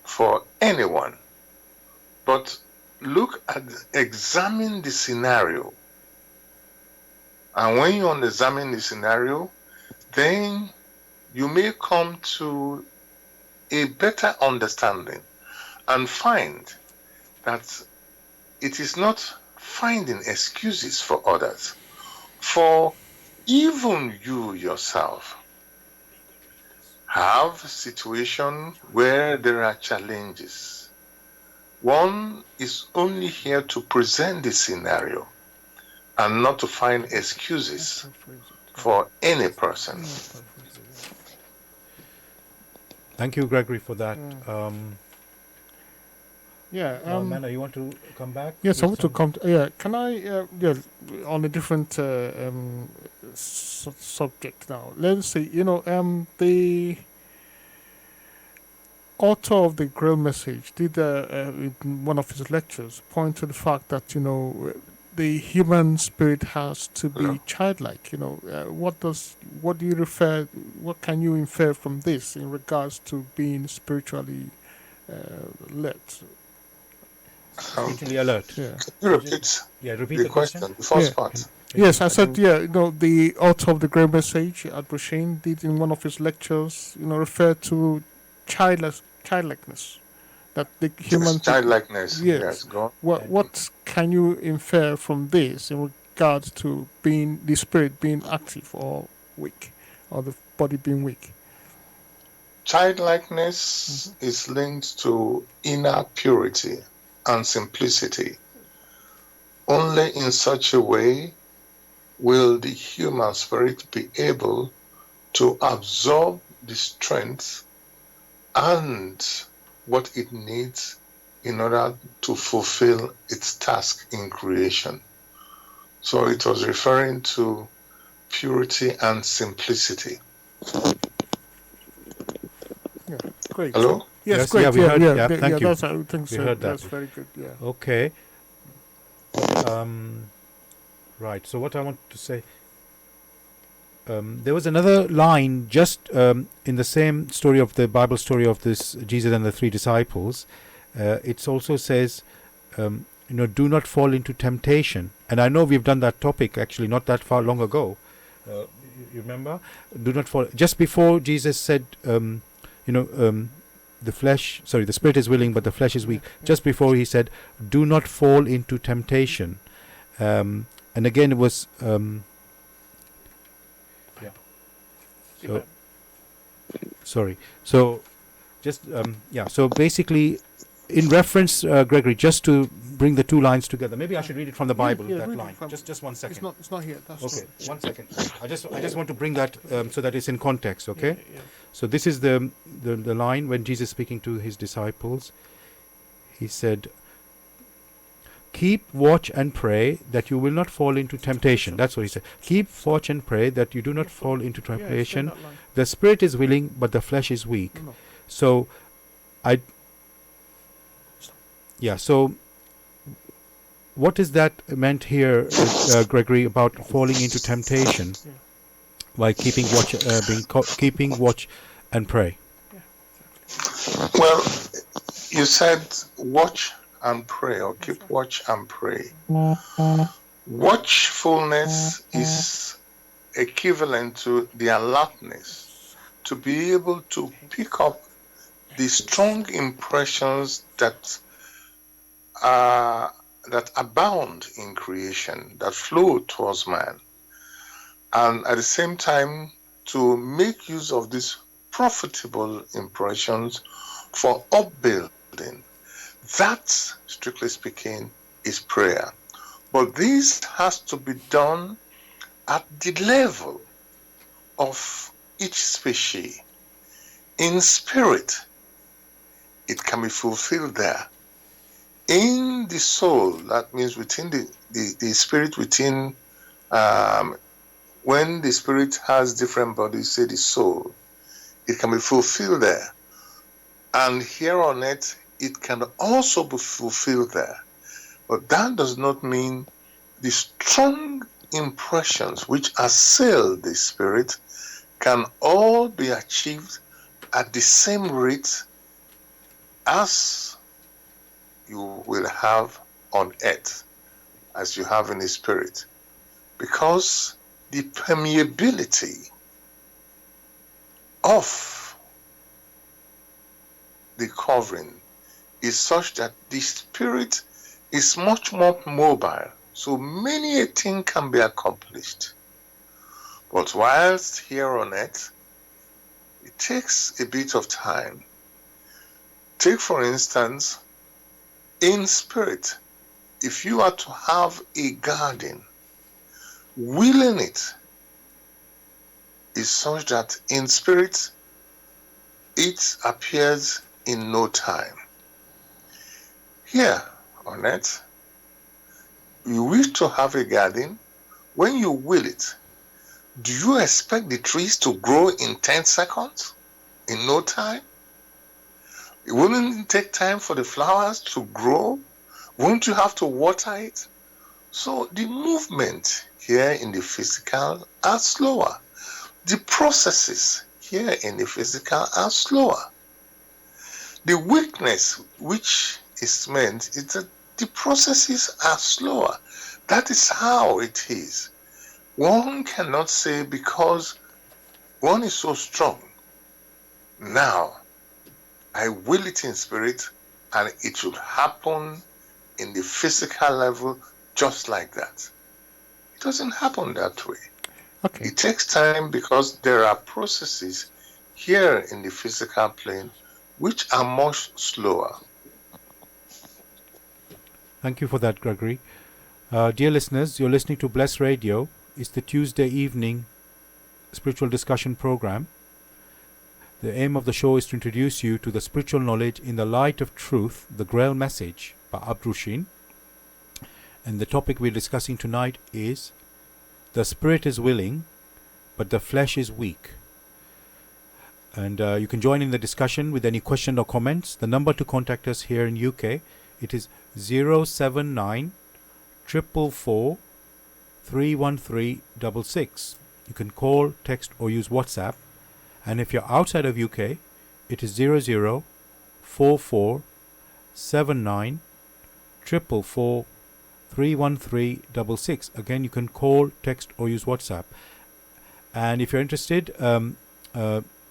for anyone, but examine the scenario. And when you examine the scenario, then you may come to a better understanding and find that it is not finding excuses for others. For even you yourself have a situation where there are challenges. One is only here to present the scenario and not to find excuses for any person. Thank you, Gregory, for that. Manna, you want to come back? Yes, I want to come. Can I? On a different subject now. Let's say the author of the Grail Message did in one of his lectures point to the fact that the human spirit has to be childlike. What do you refer? What can you infer from this in regards to being spiritually led? Spiritually alert. Yeah. Repeat the question. The first part. Yes, I said, the author of the Grail Message, Ad-Brasheen, did in one of his lectures, refer to childlikeness. That the human... Childlikeness, yes. Go on. What can you infer from this in regards to the spirit being active or weak, or the body being weak? Childlikeness is linked to inner purity and simplicity. Only in such a way will the human spirit be able to absorb the strength and what it needs in order to fulfill its task in creation. So it was referring to purity and simplicity. Yeah, great. Hello? Yes, great. Yeah, we heard. Yeah, thank you. I think we heard that. That's very good. Yeah. Okay. Right. So what I want to say, there was another line just in the same story of the Bible story of this Jesus and the three disciples. It also says, do not fall into temptation. And I know we've done that topic actually not that far long ago. You remember? Do not fall. Just before Jesus said, the spirit is willing, but the flesh is weak. Just before he said, do not fall into temptation. And again, it was, sorry. So, just, so basically, in reference, Gregory, just to bring the two lines together. Maybe I should read it from the Bible, that line. Just 1 second. It's not here. That's okay, 1 second. I just want to bring that so that it's in context, okay? Yeah. So this is the line when Jesus speaking to his disciples. He said, keep watch and pray that you will not fall into temptation. That's what he said. Keep watch and pray that you do not fall into temptation. The spirit is willing, but the flesh is weak. No. So, so what is that meant here, Gregory, about falling into temptation by keeping watch and pray? Well, you said watch and pray, or keep watch and pray. Watchfulness is equivalent to the alertness to be able to pick up the strong impressions that abound in creation, that flow towards man, and at the same time to make use of these profitable impressions for upbuilding. That, strictly speaking, is prayer. But this has to be done at the level of each species. In spirit, it can be fulfilled there. In the soul, that means within the spirit within, when the spirit has different bodies, say the soul, it can be fulfilled there. And here on earth, it can also be fulfilled there. But that does not mean the strong impressions which assail the spirit can all be achieved at the same rate as you will have on earth, as you have in the spirit. Because the permeability of the covering is such that the spirit is much more mobile. So many a thing can be accomplished. But whilst here on earth, it takes a bit of time. Take, for instance, in spirit, if you are to have a garden, willing it is such that in spirit, it appears in no time. Here on earth, you wish to have a garden. When you will it, do you expect the trees to grow in 10 seconds? In no time? It wouldn't take time for the flowers to grow? Wouldn't you have to water it? So the movement here in the physical are slower. The processes here in the physical are slower. The weakness which is meant is that the processes are slower. That is how it is. One cannot say because one is so strong. Now, I will it in spirit and it should happen in the physical level just like that. It doesn't happen that way. Okay. It takes time because there are processes here in the physical plane which are much slower. Thank you for that, Gregory. Dear listeners, you're listening to Bless Radio. It's the Tuesday evening spiritual discussion program. The aim of the show is to introduce you to the spiritual knowledge in the light of truth, the Grail Message by Abdrusheen. And the topic we're discussing tonight is the spirit is willing, but the flesh is weak. And you can join in the discussion with any question or comments. The number to contact us here in UK, it is 079 444 31366. You can call, text or use WhatsApp. And if you're outside of UK, it is 0044 79 444 31366. Again, you can call, text or use WhatsApp. And if you're interested,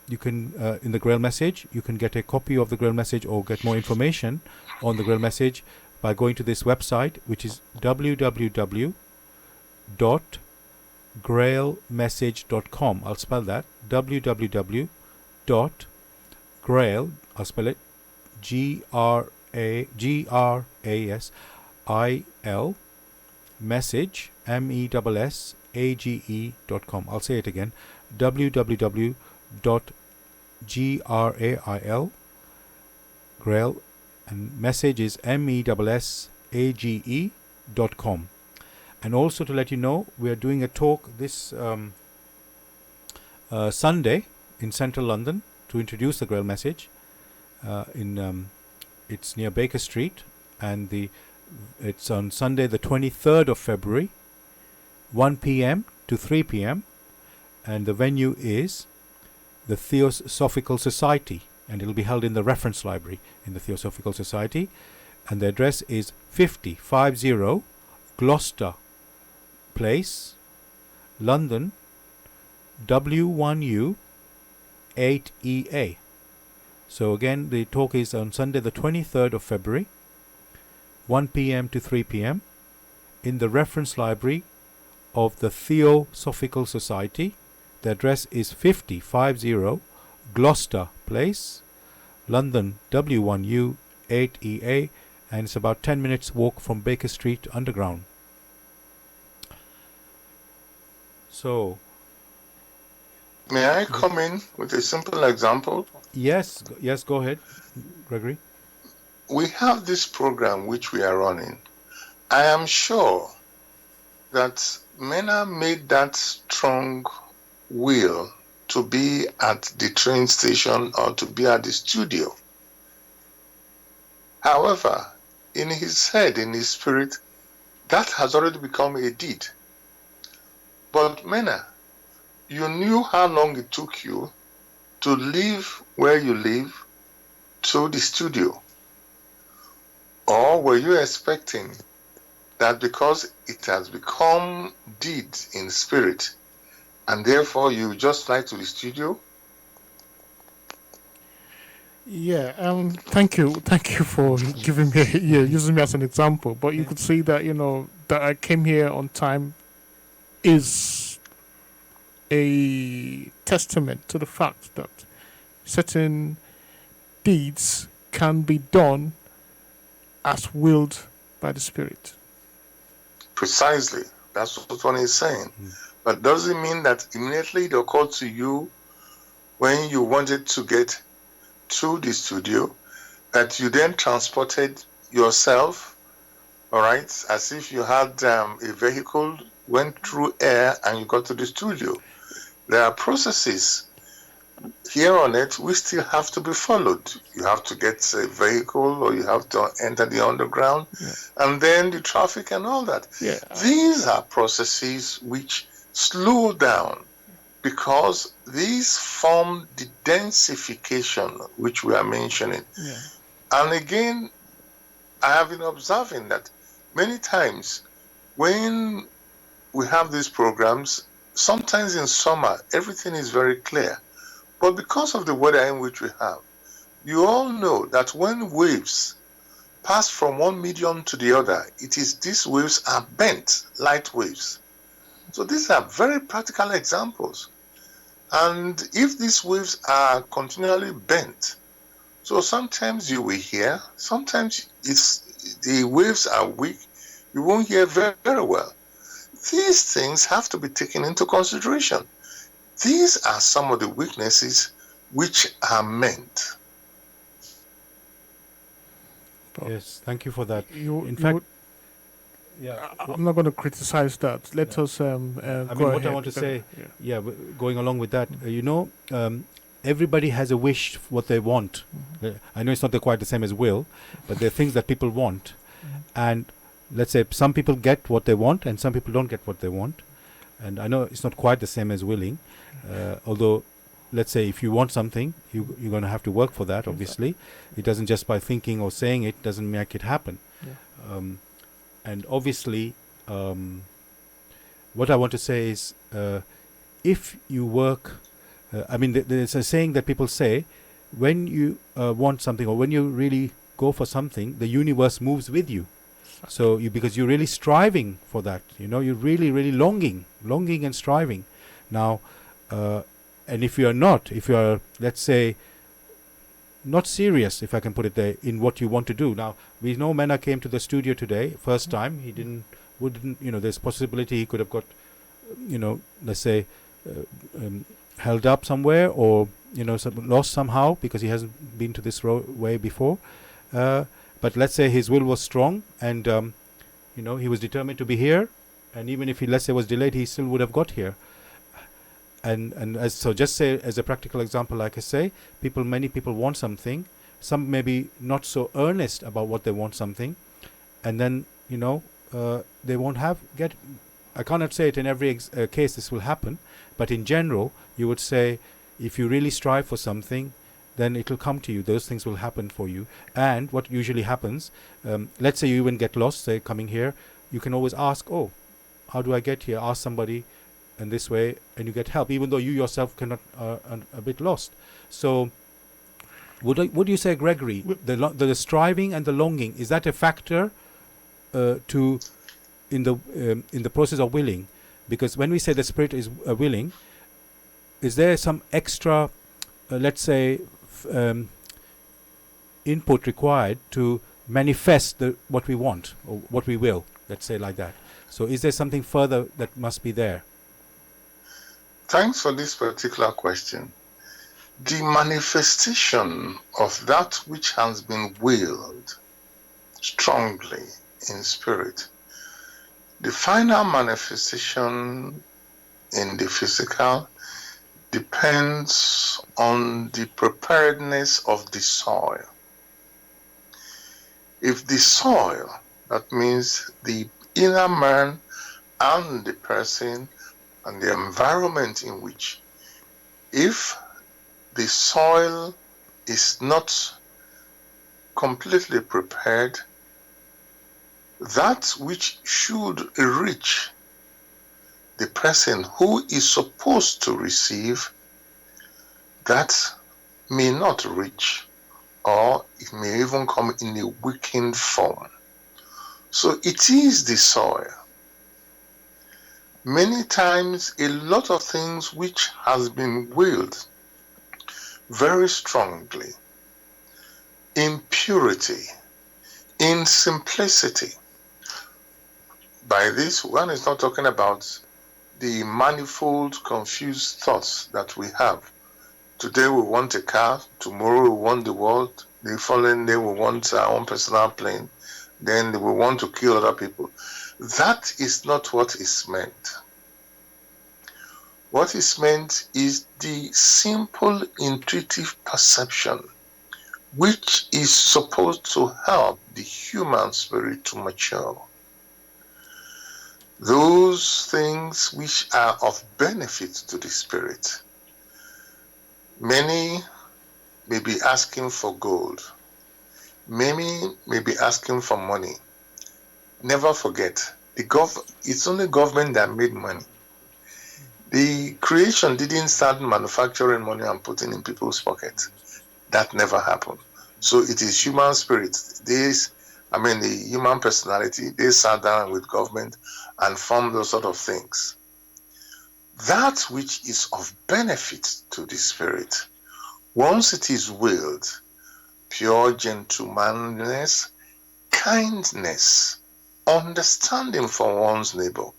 you can in the Grail Message, you can get a copy of the Grail Message or get more information on the Grail Message by going to this website, which is www.grailmessage.com. I'll spell that, www.grail, I'll spell it GRASIL message MESSAGE.com. I'll say it again, www.grail, Grail, and message is MESSAGE.com. And also to let you know, we are doing a talk this Sunday in central London to introduce the Grail Message. It's near Baker Street, and it's on Sunday the 23rd of February, 1 p.m. to 3 p.m. and the venue is the Theosophical Society, and it'll be held in the Reference Library in the Theosophical Society. and the address is 50 Gloucester Place, London, W1U 8EA. So again, the talk is on Sunday the 23rd of February, 1 p.m. to 3 p.m. in the reference library of the Theosophical Society. The address is 50 Gloucester Place, London, W1U 8EA, and it's about 10 minutes walk from Baker Street Underground. So, may I come in with a simple example? Yes, go ahead, Gregory. We have this program which we are running. I am sure that Mena made that strong will to be at the train station or to be at the studio. However, in his head, in his spirit, that has already become a deed. But Mena, you knew how long it took you to leave where you live to the studio. Or were you expecting that because it has become deed in spirit, and therefore you just fly to the studio? Yeah, thank you for giving me, using me as an example. But you could see that, that I came here on time is a testament to the fact that certain deeds can be done as willed by the Spirit. Precisely. That's what one is saying. But does it mean that immediately it occurred to you when you wanted to get to the studio that you then transported yourself, all right, as if you had a vehicle, went through air, and you got to the studio? There are processes here on earth which still have to be followed. You have to get a vehicle, or you have to enter the underground, and then the traffic and all that. Yeah. These are processes which slow down, because these form the densification which we are mentioning. Yeah. And again, I have been observing that many times when we have these programs, sometimes in summer, everything is very clear. But because of the weather in which we have, you all know that when waves pass from one medium to the other, these waves are bent, light waves. So these are very practical examples. And if these waves are continually bent, so sometimes you will hear, sometimes the waves are weak, you won't hear very, very well. These things have to be taken into consideration. These are some of the weaknesses which are meant. Yes, thank you for that. I'm not going to criticize that. Let us. I I want to say, going along with that, everybody has a wish what they want. I know it's not quite the same as will, but there are things that people want, and let's say some people get what they want, and some people don't get what they want. And I know it's not quite the same as willing, although, let's say if you want something, you're going to have to work for that. Obviously, it doesn't just by thinking or saying it doesn't make it happen. And obviously, what I want to say is, if you work, there's a saying that people say, when you want something or when you really go for something, the universe moves with you. So because you're really striving for that, you're really, really longing and striving. Now, and if you are, let's say, not serious, if I can put it there, in what you want to do. Now, we know Mena came to the studio today, first time. He wouldn't, there's possibility he could have got, let's say, held up somewhere or, lost somehow because he hasn't been to this way before. But let's say his will was strong and, he was determined to be here. And even if he, let's say, was delayed, he still would have got here. And so just say, as a practical example, like I say, many people want something. Some may be not so earnest about what they want something. And then, they won't get. I cannot say it in every case this will happen. But in general, you would say, if you really strive for something, then it will come to you. Those things will happen for you. And what usually happens, let's say you even get lost, say coming here, you can always ask, oh, how do I get here? Ask somebody in this way, and you get help, even though you yourself cannot a bit lost. So would you say, Gregory, the striving and the longing, is that a factor to in the process of willing? Because when we say the spirit is willing, is there some extra, let's say, input required to manifest what we want or what we will? Let's say like that. So is there something further that must be there? Thanks for this particular question. The manifestation of that which has been willed strongly in spirit, the final manifestation in the physical depends on the preparedness of the soil. If the soil, that means the inner man and the person and the environment in which, if the soil is not completely prepared, that which should reach the person who is supposed to receive, that may not reach, or it may even come in a weakened form. So it is the soil. Many times, a lot of things which has been willed very strongly, in purity, in simplicity. By this, one is not talking about the manifold, confused thoughts that we have. Today we want a car, tomorrow we want the world, the following day we want our own personal plane, then we want to kill other people. That is not what is meant. What is meant is the simple intuitive perception which is supposed to help the human spirit to mature. Those things which are of benefit to the spirit. Many may be asking for gold. Many may be asking for money. Never forget, it's only government that made money. The creation didn't start manufacturing money and putting in people's pockets. That never happened. So it is human spirit. The human personality, they sat down with government and formed those sort of things. That which is of benefit to the spirit, once it is willed, pure gentlemanliness, kindness, understanding for one's neighbor,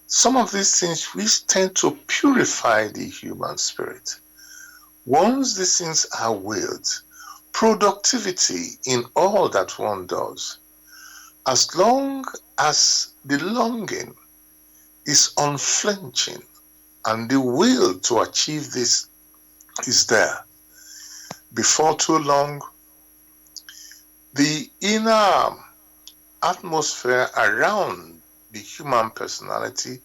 some of these things which tend to purify the human spirit. Once these things are willed, productivity in all that one does, as long as the longing is unflinching and the will to achieve this is there, before too long, the inner atmosphere around the human personality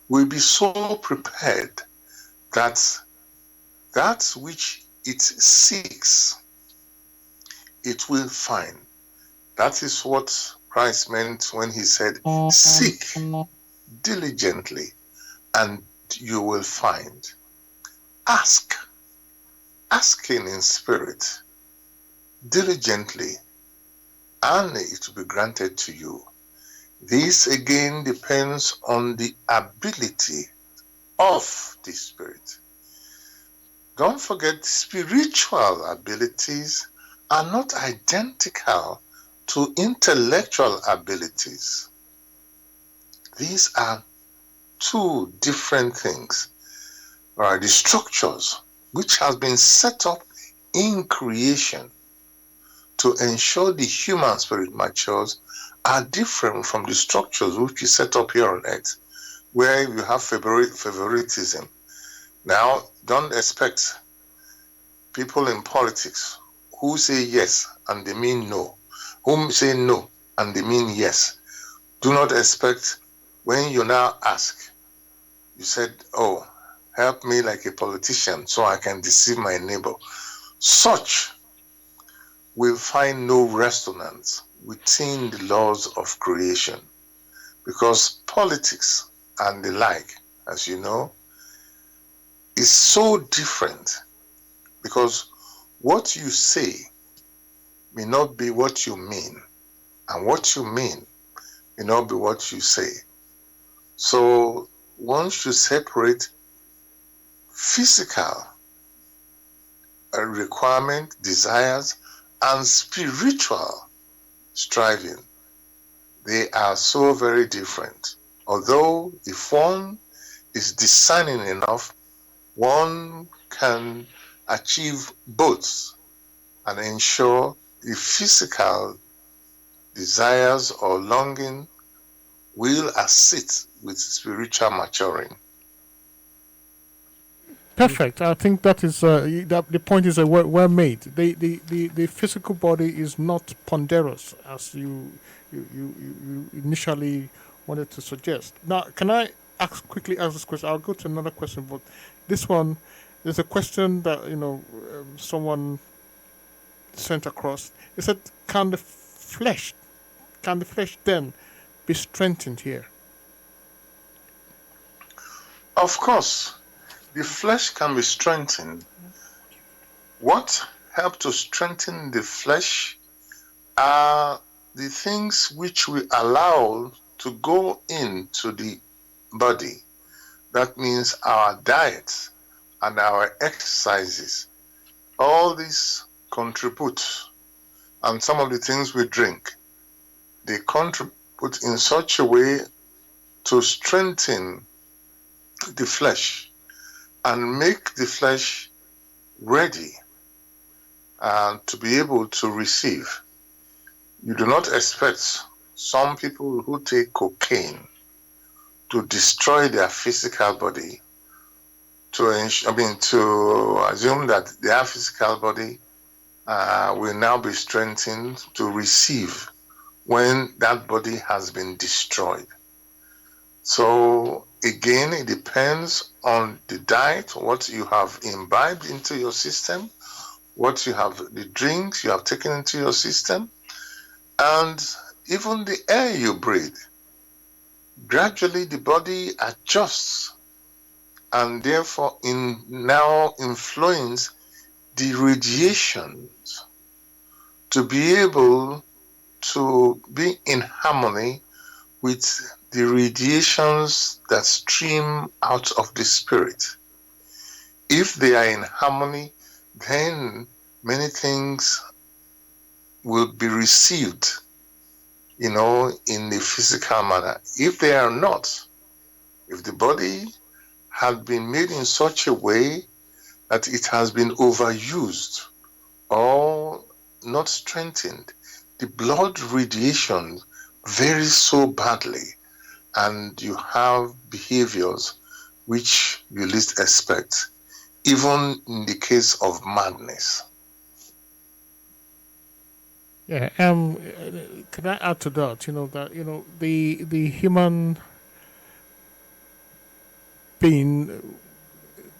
will be so prepared that that which it seeks, it will find. That is what Christ meant when he said, seek diligently and you will find. Ask, asking in spirit, diligently, and it will be granted to you. This again depends on the ability of the spirit. Don't forget, spiritual abilities are not identical to intellectual abilities. These are two different things. The structures which has been set up in creation to ensure the human spirit matures are different from the structures which is set up here on earth, where you have favoritism. Now, don't expect people in politics who say yes and they mean no, whom say no and they mean yes. Do not expect when you now ask, you said, oh, help me like a politician so I can deceive my neighbor. Such will find no resonance within the laws of creation, because politics and the like, as you know, is so different, because what you say may not be what you mean, and what you mean may not be what you say. So one should separate physical requirement, desires, and spiritual striving. They are so very different. Although if one is discerning enough, one can achieve both and ensure the physical desires or longing will assist with spiritual maturing. Perfect. I think that is that the point is well made. The physical body is not ponderous as you initially wanted to suggest. Now, can I quickly ask this question? I'll go to another question, but this one, there's a question that someone sent across. It said, "Can the flesh then be strengthened here?" Of course, the flesh can be strengthened. What helps to strengthen the flesh are the things which we allow to go into the body. That means our diet and our exercises. All these contribute, and some of the things we drink, they contribute in such a way to strengthen the flesh and make the flesh ready to be able to receive. You do not expect some people who take cocaine to destroy their physical body, to assume that their physical body will now be strengthened to receive when that body has been destroyed. So again, it depends on the diet, what you have imbibed into your system, what you have, the drinks you have taken into your system, and even the air you breathe. Gradually the body adjusts and therefore now influence the radiations to be able to be in harmony with the radiations that stream out of the spirit. If they are in harmony, then many things will be received, in the physical manner. If they are not, if the body has been made in such a way that it has been overused or not strengthened, the blood radiation varies so badly, and you have behaviors which you least expect, even in the case of madness. Yeah. Can I add to that? The human being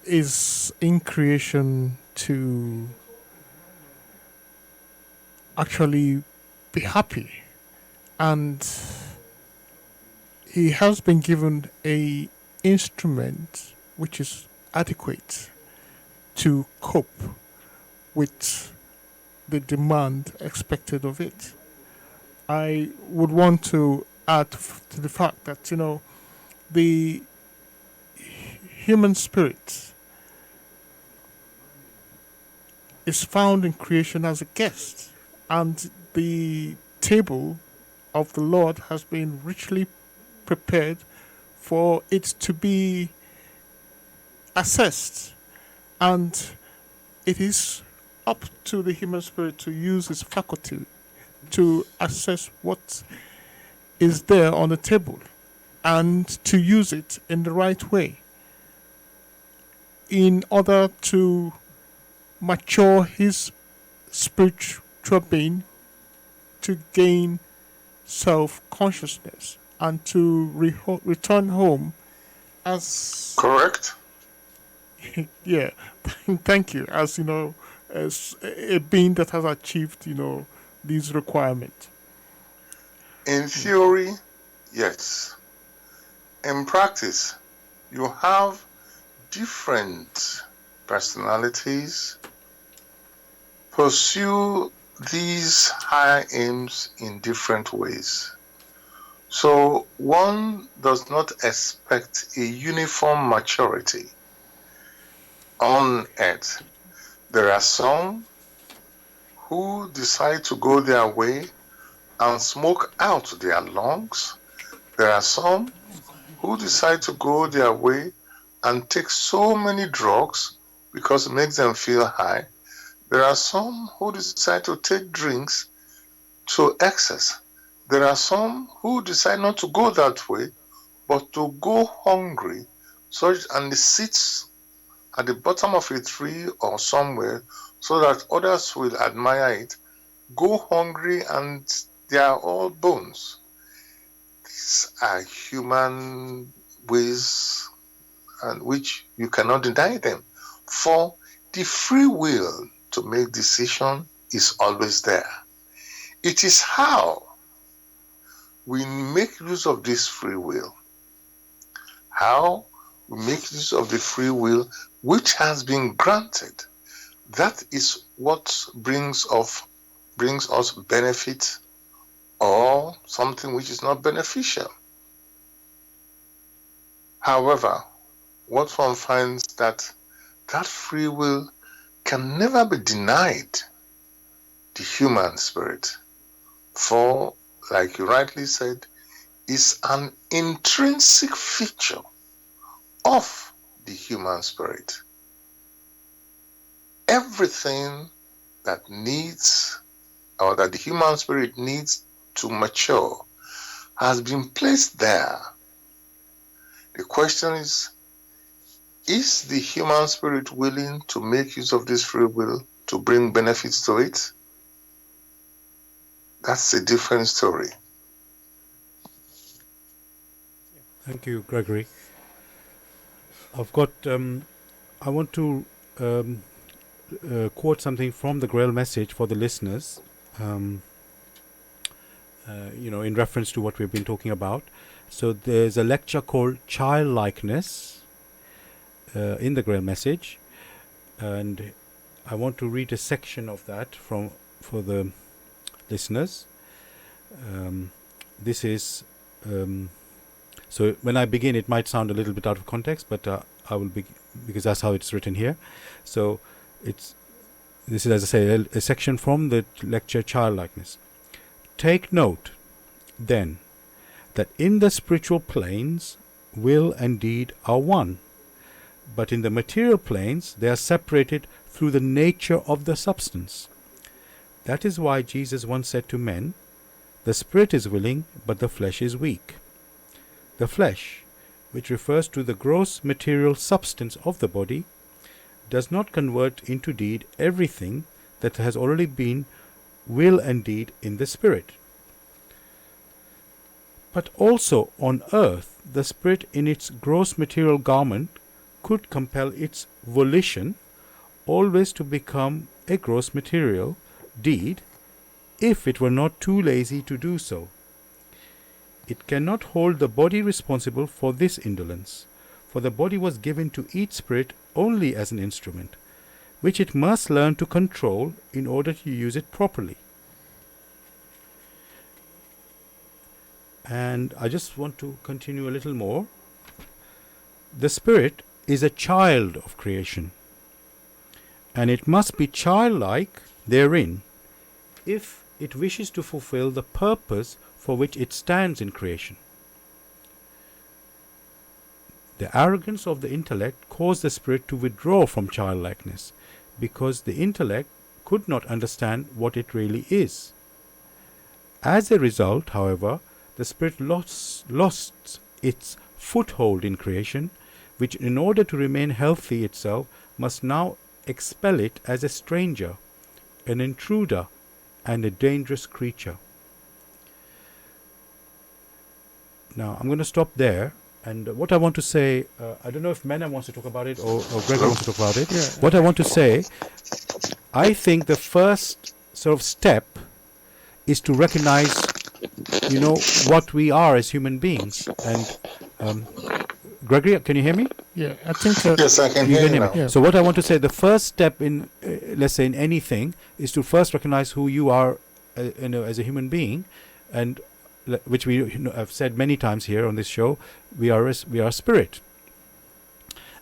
is in creation to actually be happy, and he has been given a instrument which is adequate to cope with the demand expected of it. I would want to add to the fact that the human spirit is found in creation as a guest, and the table of the Lord has been richly prepared for it to be assessed, and it is up to the human spirit to use its faculty to assess what is there on the table and to use it in the right way in order to mature his spiritual being, to gain self-consciousness, and to return home as... Correct. Yeah, thank you. As as a being that has achieved, these requirements? In theory, yes. In practice, you have different personalities pursue these higher aims in different ways. So one does not expect a uniform maturity on earth. There are some who decide to go their way and smoke out their lungs. There are some who decide to go their way and take so many drugs because it makes them feel high. There are some who decide to take drinks to excess. There are some who decide not to go that way, but to go hungry, and sit at the bottom of a tree or somewhere so that others will admire it, go hungry, and they are all bones. These are human ways and which you cannot deny them. For the free will to make decision is always there. It is how we make use of this free will, how we make use of the free will which has been granted. That is what brings us benefit or something which is not beneficial. However, what one finds that free will can never be denied the human spirit. For, like you rightly said, is an intrinsic feature of the human spirit. Everything that needs, or that the human spirit needs to mature, has been placed there. The question is the human spirit willing to make use of this free will to bring benefits to it? That's a different story. Thank you, Gregory. I've got, I want to quote something from the Grail Message for the listeners, in reference to what we've been talking about. So there's a lecture called Childlikeness in the Grail Message, and I want to read a section of that for the listeners. This is so when I begin it might sound a little bit out of context, but I will be, because that's how it's written here. So this is, as I say, a section from the lecture Childlikeness. Take note then that in the spiritual planes will and deed are one, but in the material planes they are separated through the nature of the substance. That is why Jesus once said to men, "The spirit is willing, but the flesh is weak." The flesh, which refers to the gross material substance of the body, does not convert into deed everything that has already been will and deed in the spirit. But also on earth, the spirit in its gross material garment could compel its volition always to become a gross material deed if it were not too lazy to do so. It cannot hold the body responsible for this indolence, for the body was given to each spirit only as an instrument, which it must learn to control in order to use it properly. And I just want to continue a little more. The spirit is a child of creation, and it must be childlike therein if it wishes to fulfill the purpose for which it stands in creation. The arrogance of the intellect caused the spirit to withdraw from childlikeness, because the intellect could not understand what it really is. As a result, however, the spirit lost its foothold in creation, which in order to remain healthy itself must now expel it as a stranger, an intruder, and a dangerous creature. Now I'm going to stop there, and what I want to say, I don't know if Mena wants to talk about it or Gregory wants to talk about it. Yeah. What I want to say I think the first sort of step is to recognize, what we are as human beings. And Gregory, can you hear me? Yeah, I think. Yes, I can hear you now. Yeah. So what I want to say, the first step in, let's say, in anything, is to first recognize who you are, as a human being, and which we have said many times here on this show. We are a spirit.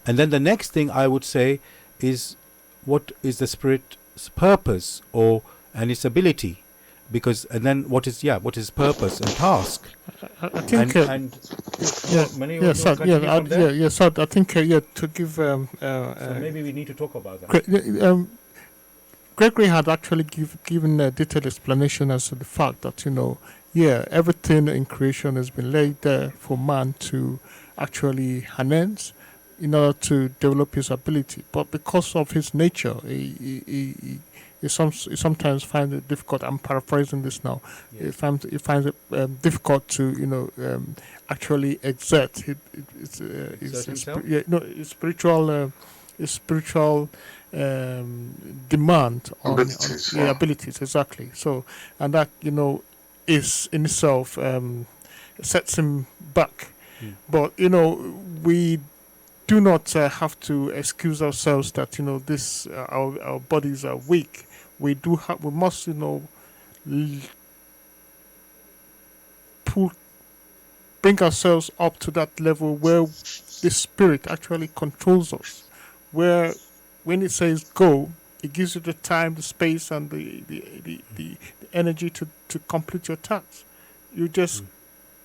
And then the next thing I would say is, what is the spirit's purpose and its ability? And then what is purpose and task? I think. So I think to give. So maybe we need to talk about that. Gregory had actually given a detailed explanation as to the fact that everything in creation has been laid there for man to actually harness in order to develop his ability. But because of his nature, he sometimes finds it difficult. I'm paraphrasing this now. He finds it difficult to actually exert his spiritual demand on abilities, exactly. So, and that is in itself sets him back. But we do not have to excuse ourselves that this our bodies are weak. We must bring ourselves up to that level where the spirit actually controls us, where when it says go, it gives you the time, the space, and the energy to complete your tasks. You just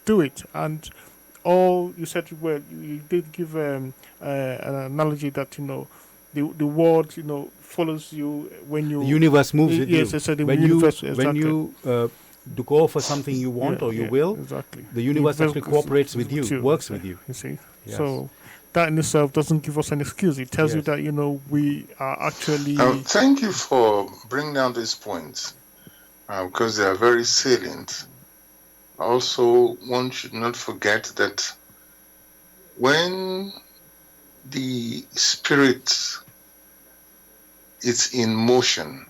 do it. And all you said, you did give an analogy that the world follows you when you, the universe moves with you. Yes, I said the when universe. When you do go for something you want or you will, exactly. The universe actually cooperates with you, works with you. You see, yes. So that in itself doesn't give us an excuse. It tells you that we are actually. Thank you for bringing down these points because they are very salient. Also, one should not forget that when the spirit is in motion,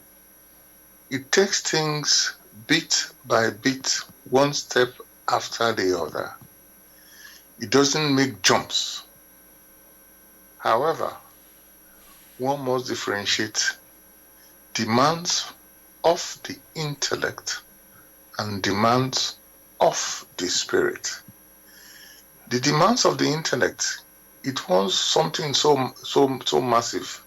it takes things bit by bit, one step after the other. It doesn't make jumps. However, one must differentiate demands of the intellect and demands of the spirit. The demands of the intellect, it wants something so massive.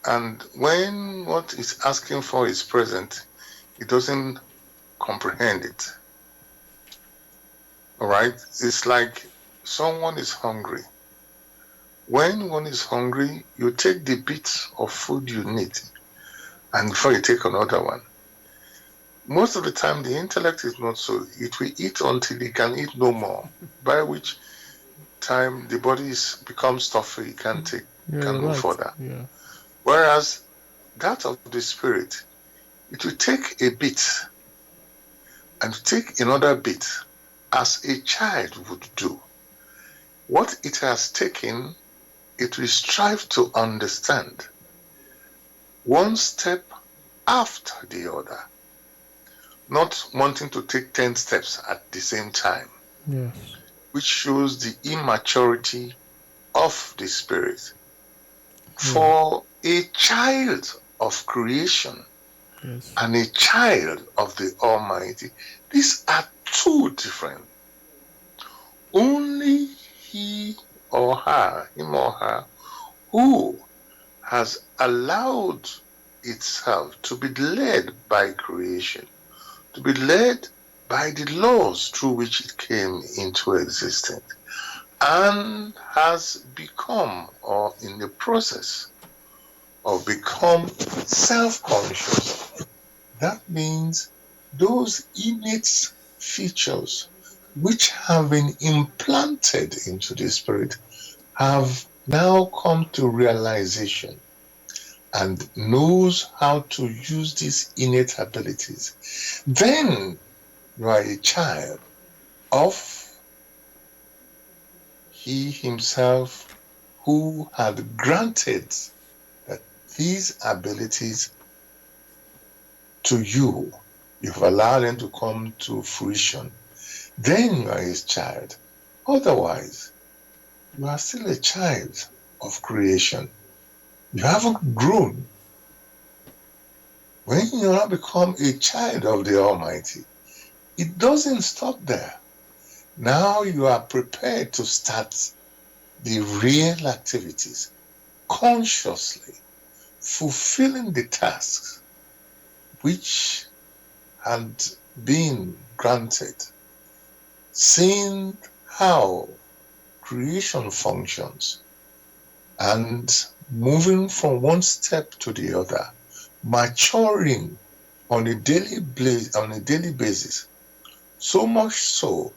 And when what it's asking for is present, it doesn't comprehend it. All right? It's like someone is hungry. When one is hungry, you take the bits of food you need, and before you take another one. Most of the time, the intellect is not so. It will eat until it can eat no more, by which time the body becomes stuffy, it can't go further. Yeah. Whereas that of the spirit, it will take a bit and take another bit as a child would do. What it has taken, it will strive to understand one step after the other, not wanting to take 10 steps at the same time, yes. Which shows the immaturity of the spirit. For a child of creation and a child of the Almighty, these are two different. Only him or her, who has allowed itself to be led by creation, to be led by the laws through which it came into existence, and has become, or in the process of become, self-conscious. That means those innate features which have been implanted into the spirit have now come to realization and knows how to use these innate abilities. Then you are a child of he himself who had granted that these abilities to you, you've allowed them to come to fruition, then you are his child. Otherwise, you are still a child of creation. You haven't grown. When you now become a child of the Almighty, it doesn't stop there. Now you are prepared to start the real activities, consciously fulfilling the tasks which had been granted, seeing how creation functions and moving from one step to the other, maturing on a daily basis. So much so,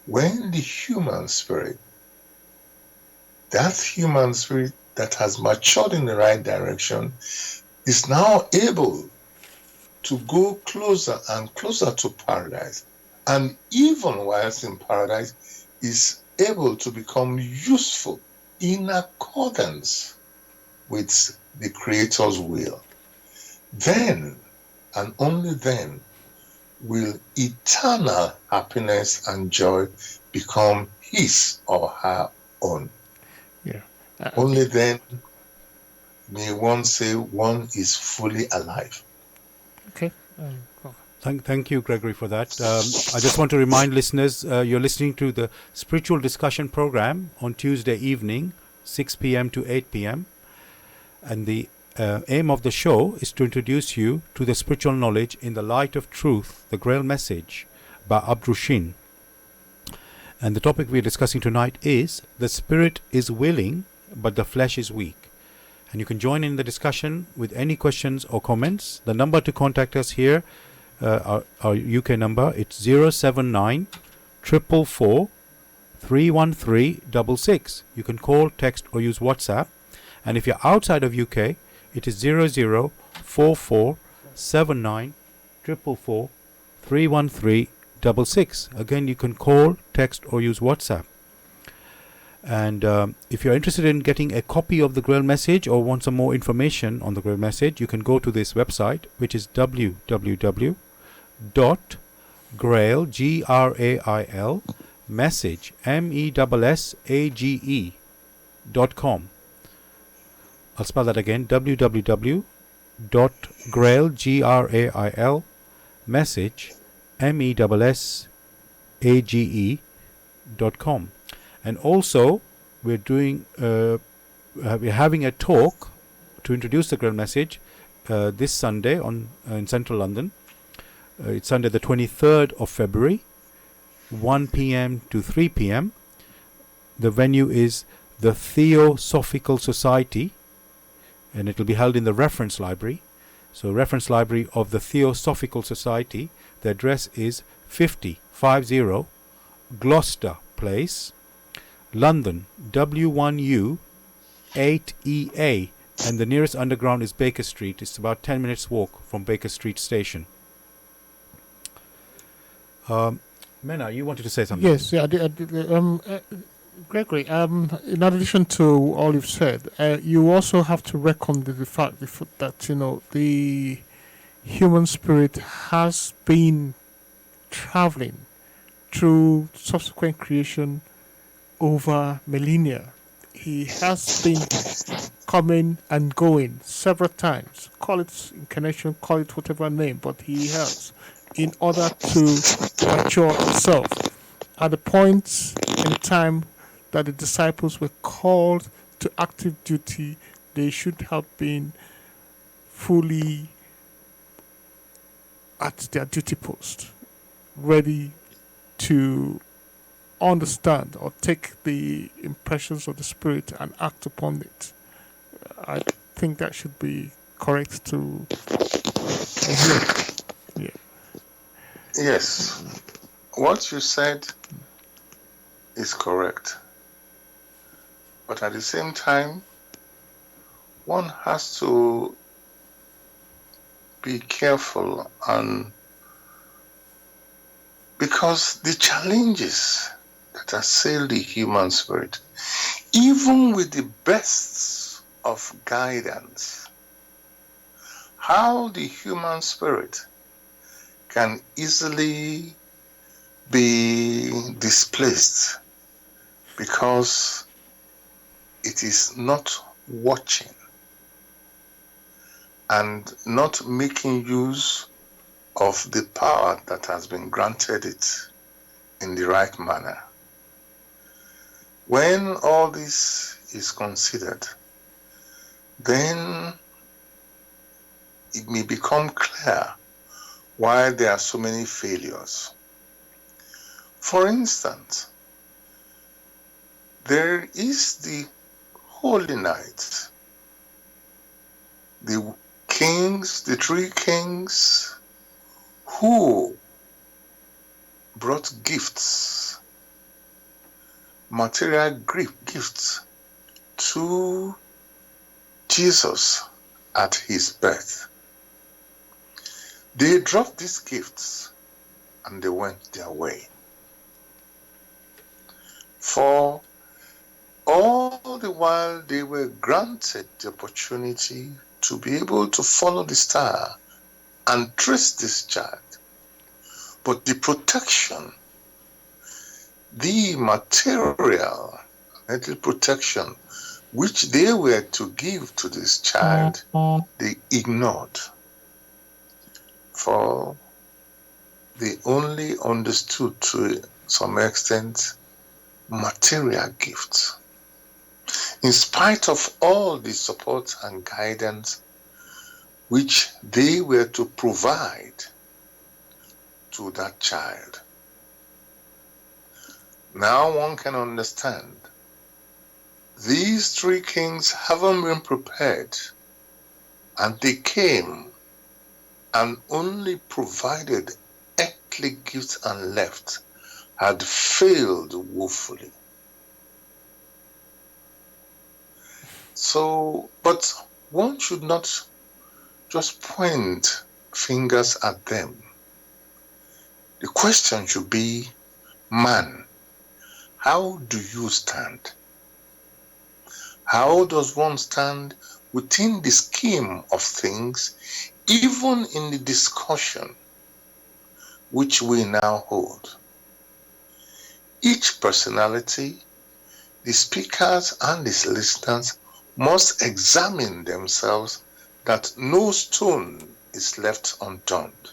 when the human spirit, that human spirit that has matured in the right direction, is now able to go closer and closer to paradise, and even whilst in paradise, is able to become useful in accordance with the Creator's will. Then, and only then, will eternal happiness and joy become his or her own. Yeah. Only then may one say one is fully alive. Okay. Thank you, Gregory, for that. I just want to remind listeners, you're listening to the Spiritual Discussion Program on Tuesday evening, 6 p.m. to 8 p.m. And the aim of the show is to introduce you to the spiritual knowledge in the light of truth, the Grail Message by Abdrushin. And the topic we're discussing tonight is the spirit is willing, but the flesh is weak. And you can join in the discussion with any questions or comments. The number to contact us here, our UK number, it's 079 444 31366. You can call, text or use WhatsApp. And if you're outside of UK, it is 0044 79 444 31366. Again, you can call, text or use WhatsApp. And if you're interested in getting a copy of the Grail Message or want some more information on the Grail Message, you can go to this website, which is www.grail, Grail, message, MESSAGE.com. I'll spell that again, www.grail, Grail, message, MESSAGE.com. And also, we're having a talk to introduce the Grail Message this Sunday in Central London. It's Sunday the 23rd of February, 1 p.m. to 3 p.m. The venue is the Theosophical Society, and it will be held in the Reference Library. So, Reference Library of the Theosophical Society. The address is 50 Gloucester Place, London, W1U 8EA, and the nearest underground is Baker Street. It's about 10 minutes walk from Baker Street Station. Mena, you wanted to say something? Yes, yeah, I did. Gregory, in addition to all you've said, you also have to reckon the fact that, the human spirit has been traveling through subsequent creation over millennia. He has been coming and going several times. Call it incarnation, call it whatever name, but he has, in order to mature himself. At the point in time that the disciples were called to active duty, they should have been fully at their duty post, ready to understand or take the impressions of the Spirit and act upon it. I think that should be correct to hear. Yeah. Yes, what you said is correct. But at the same time, one has to be careful, and because the challenges that assail the human spirit, even with the best of guidance, how the human spirit can easily be displaced because it is not watching and not making use of the power that has been granted it in the right manner. When all this is considered, then it may become clear why there are so many failures. For instance, there is the Holy Night, the kings, the three kings who brought gifts, material gifts to Jesus at his birth. They dropped these gifts and they went their way. For all the while they were granted the opportunity to be able to follow the star and trace this child. But the protection, the material protection which they were to give to this child, they ignored. For they only understood to some extent material gifts. In spite of all the support and guidance which they were to provide to that child. Now one can understand these three kings haven't been prepared, and they came and only provided earthly gifts and left, had failed woefully. So, but one should not just point fingers at them. The question should be, man, how do you stand? How does one stand within the scheme of things, even in the discussion which we now hold? Each personality, the speakers and the listeners, must examine themselves that no stone is left unturned.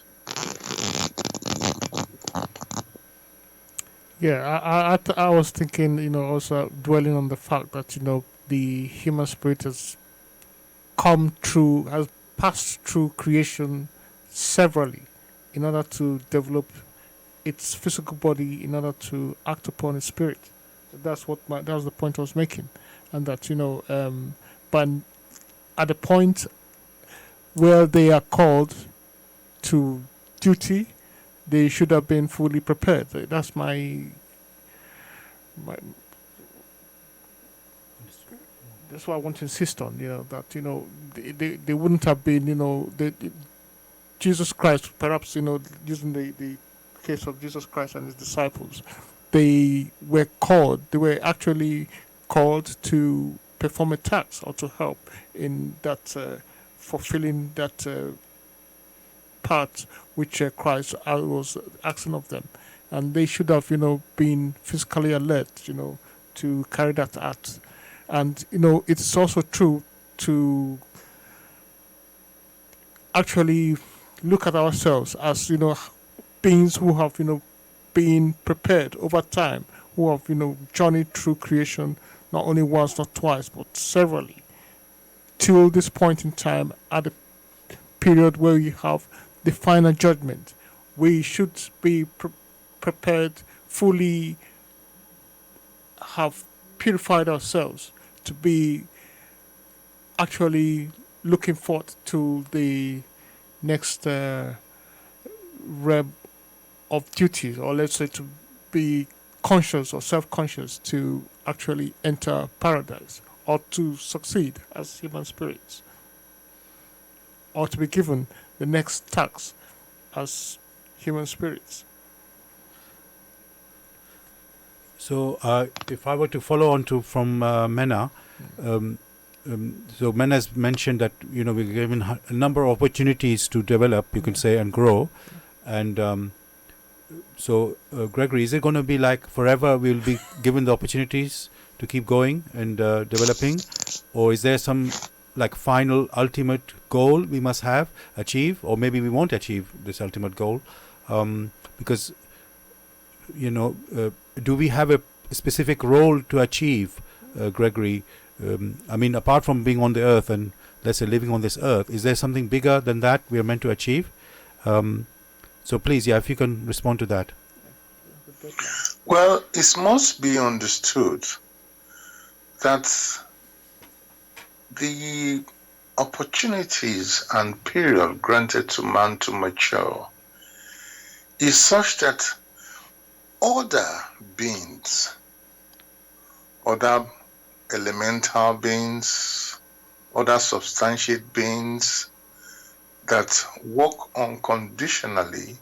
Yeah, I was thinking, also dwelling on the fact that, the human spirit has passed through creation severally in order to develop its physical body in order to act upon its spirit. That's the point I was making. And that, but at the point where they are called to duty, they should have been fully prepared. That's that's what I want to insist on. That they wouldn't have been. Jesus Christ, perhaps using the case of Jesus Christ and his disciples, they were called. They were actually called to perform a task or to help in that fulfilling that part which Christ was asking of them, and they should have been physically alert to carry that out. And it's also true to actually look at ourselves as beings who have been prepared over time, who have journeyed through creation not only once, not twice, but severally, till this point in time, at the period where we have the final judgment. We should be prepared, fully have purified ourselves to be actually looking forward to the next realm of duties, or let's say to be conscious or self-conscious to actually enter paradise or to succeed as human spirits, or to be given the next task as human spirits. So, if I were to follow on from Mena, so Men has mentioned that we're given a number of opportunities to develop, you can say, and grow, and so Gregory, is it going to be like forever we'll be given the opportunities to keep going and developing, or is there some like final ultimate goal we must achieve, or maybe we won't achieve this ultimate goal, because do we have a specific role to achieve, Gregory? I mean, apart from being on the earth and, let's say, living on this earth, is there something bigger than that we are meant to achieve? So please, if you can respond to that. Well, it must be understood that the opportunities and period granted to man to mature is such that other beings, other elemental beings, other substantiate beings that work unconditionally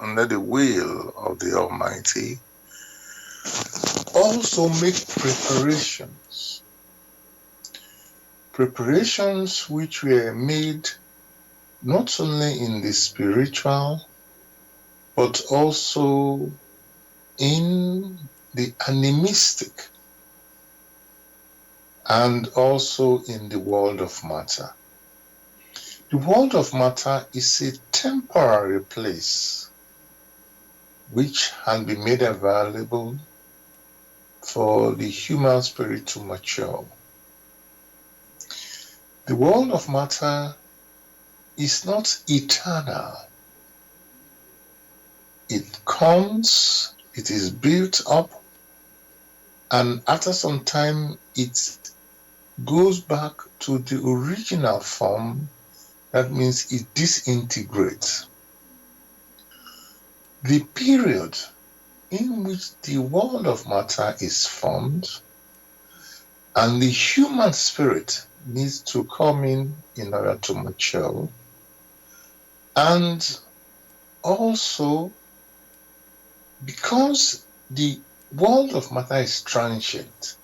under the will of the Almighty also make preparations which were made not only in the spiritual but also in the animistic and also in the world of matter. The world of matter is a temporary place which can be made available for the human spirit to mature. The world of matter is not eternal. It comes, it is built up, and after some time it goes back to the original form. That means it disintegrates. The period in which the world of matter is formed and the human spirit needs to come in order to mature, and also because the world of matter is transient,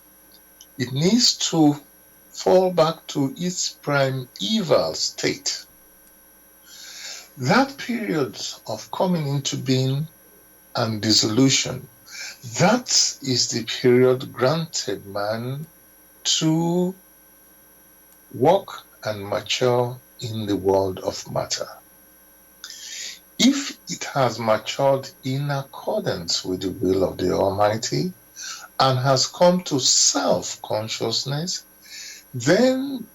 it needs to fall back to its primeval state. That period of coming into being and dissolution, that is the period granted man to walk and mature in the world of matter. If it has matured in accordance with the will of the Almighty and has come to self-consciousness, then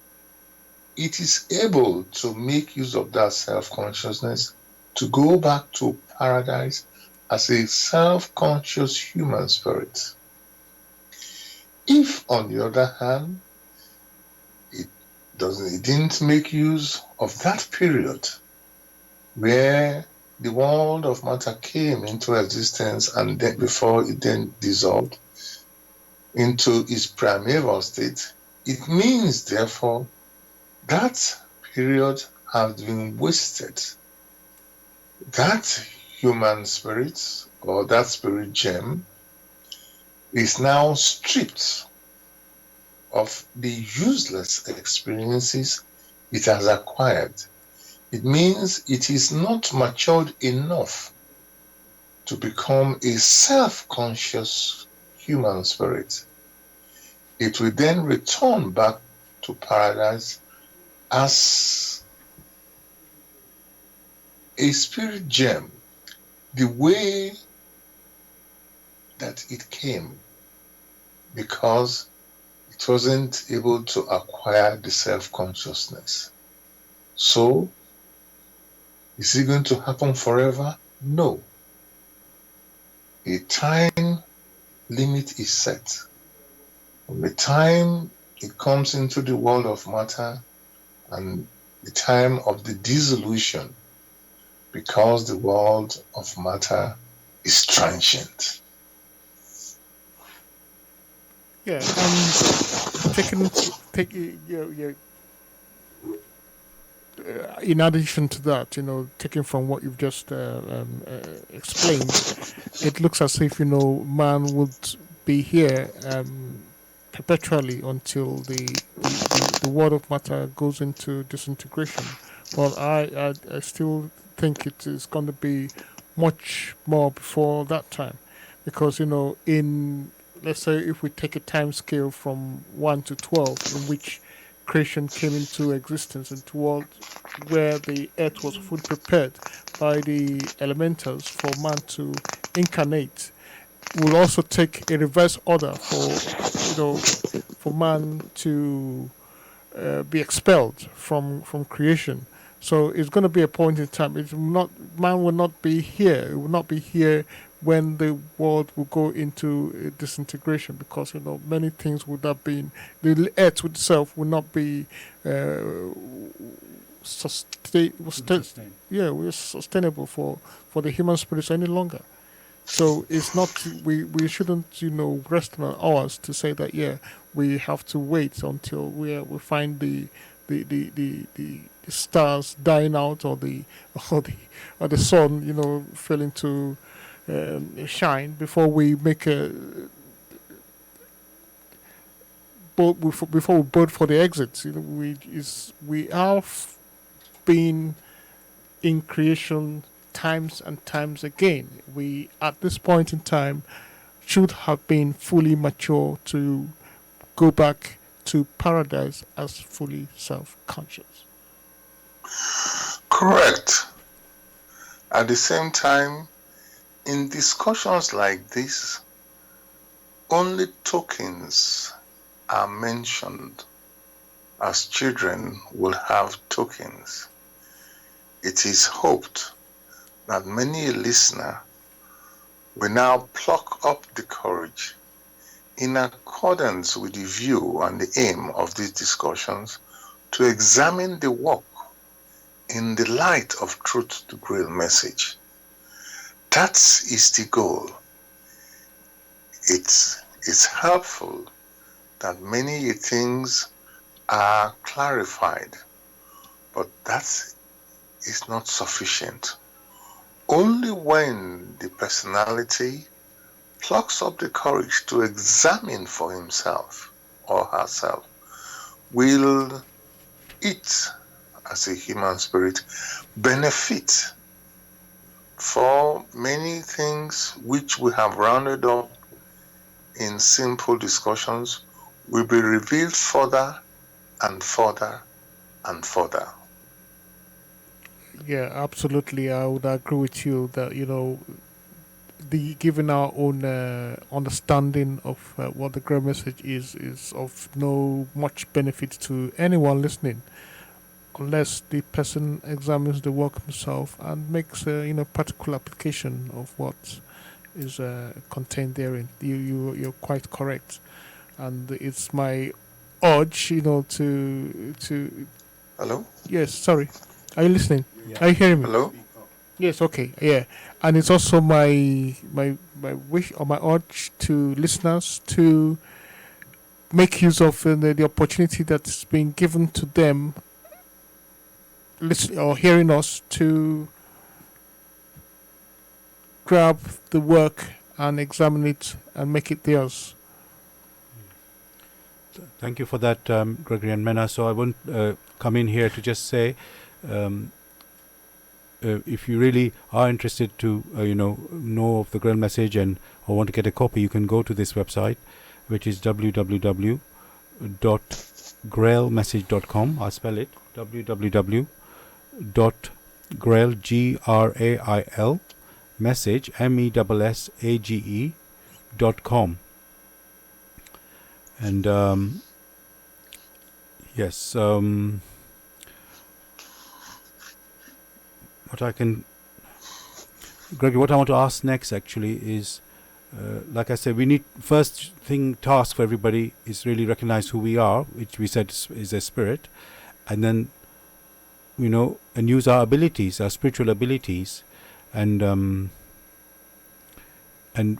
it is able to make use of that self-consciousness to go back to paradise as a self-conscious human spirit. If, on the other hand, it didn't make use of that period where the world of matter came into existence and then before it then dissolved into its primeval state, it means, therefore, that period has been wasted. That human spirit, or that spirit gem, is now stripped of the useless experiences it has acquired. It means it is not matured enough to become a self-conscious human spirit. It will then return back to paradise as a spirit gem, the way that it came, because it wasn't able to acquire the self-consciousness. So, is it going to happen forever? No. A time limit is set. From the time it comes into the world of matter and the time of the dissolution, because the world of matter is transient. Yeah, in addition to that, taking from what you've just explained, it looks as if man would be here perpetually until the world of matter goes into disintegration. But I still think it is going to be much more before that time, because in, let's say, if we take a time scale from 1 to 12, in which creation came into existence, into world where the earth was fully prepared by the elementals for man to incarnate, will also take a reverse order for man to be expelled from creation. So it's going to be a point in time. It's not, man will not be here. It will not be here when the world will go into disintegration, because many things would have been, the earth itself will not be sustainable for the human spirits any longer. So it's not, we shouldn't rest on our hours to say that we have to wait until we find the stars dying out, or the sun failing to shine before we make before we board for the exit. We have been in creation times and times again. We, at this point in time, should have been fully mature to go back to paradise as fully self-conscious. Correct. At the same time, in discussions like this, only tokens are mentioned, as children will have tokens. It is hoped that many a listener will now pluck up the courage, in accordance with the view and the aim of these discussions, to examine the work in the light of truth, the Grail Message. That is the goal. It's helpful that many things are clarified, but that is not sufficient. Only when the personality plucks up the courage to examine for himself or herself will it, as a human spirit, benefit. For many things which we have rounded up in simple discussions will be revealed further and further and further. Yeah, absolutely. I would agree with you that the given our own understanding of what the Grail Message is of no much benefit to anyone listening, unless the person examines the work himself and makes a practical application of what is contained therein. You're quite correct, and it's my urge, to. Hello? Yes, sorry. Are you listening? Yeah. Are you hearing me? Hello? Yes, okay, yeah. And it's also my wish or my urge to listeners to make use of the opportunity that's been given to them, listening or hearing us, to grab the work and examine it and make it theirs. Thank you for that, Gregory and Mena. So I won't come in here to just say, if you really are interested to know of the Grail Message and or want to get a copy, you can go to this website, which is www.grailmessage.com. I'll spell it, www.grail message message.com. And yes, what I want to ask next actually is, like I said, we need, first thing, task for everybody is really recognize who we are, which we said is a spirit, and then and use our abilities, our spiritual abilities, and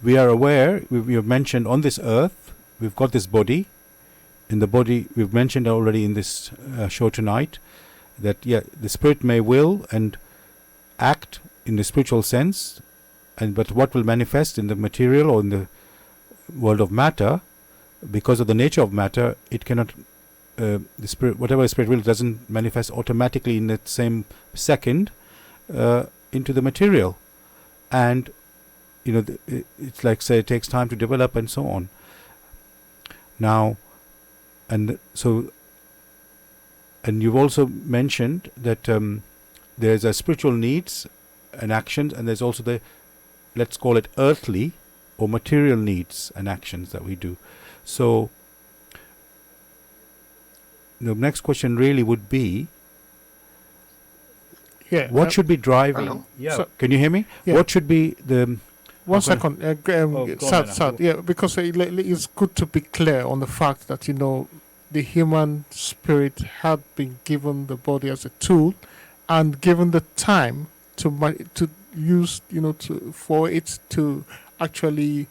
we are aware. We have mentioned on this earth we've got this body. In the body, we've mentioned already in this show tonight that the spirit may will and act in the spiritual sense, but what will manifest in the material or in the world of matter because of the nature of matter, it cannot, the spirit, whatever the spirit will, doesn't manifest automatically in that same second into the material. And, it's like, say, it takes time to develop and so on. Now, and you've also mentioned that there's a spiritual needs and actions, and there's also the, let's call it, earthly or material needs and actions that we do. So the next question really would be, what should be driving? Hello? Yeah, so, can you hear me? Yeah. What should be the? One second, Sad, yeah, because it's good to be clear on the fact that the human spirit had been given the body as a tool, and given the time to use, for it to actually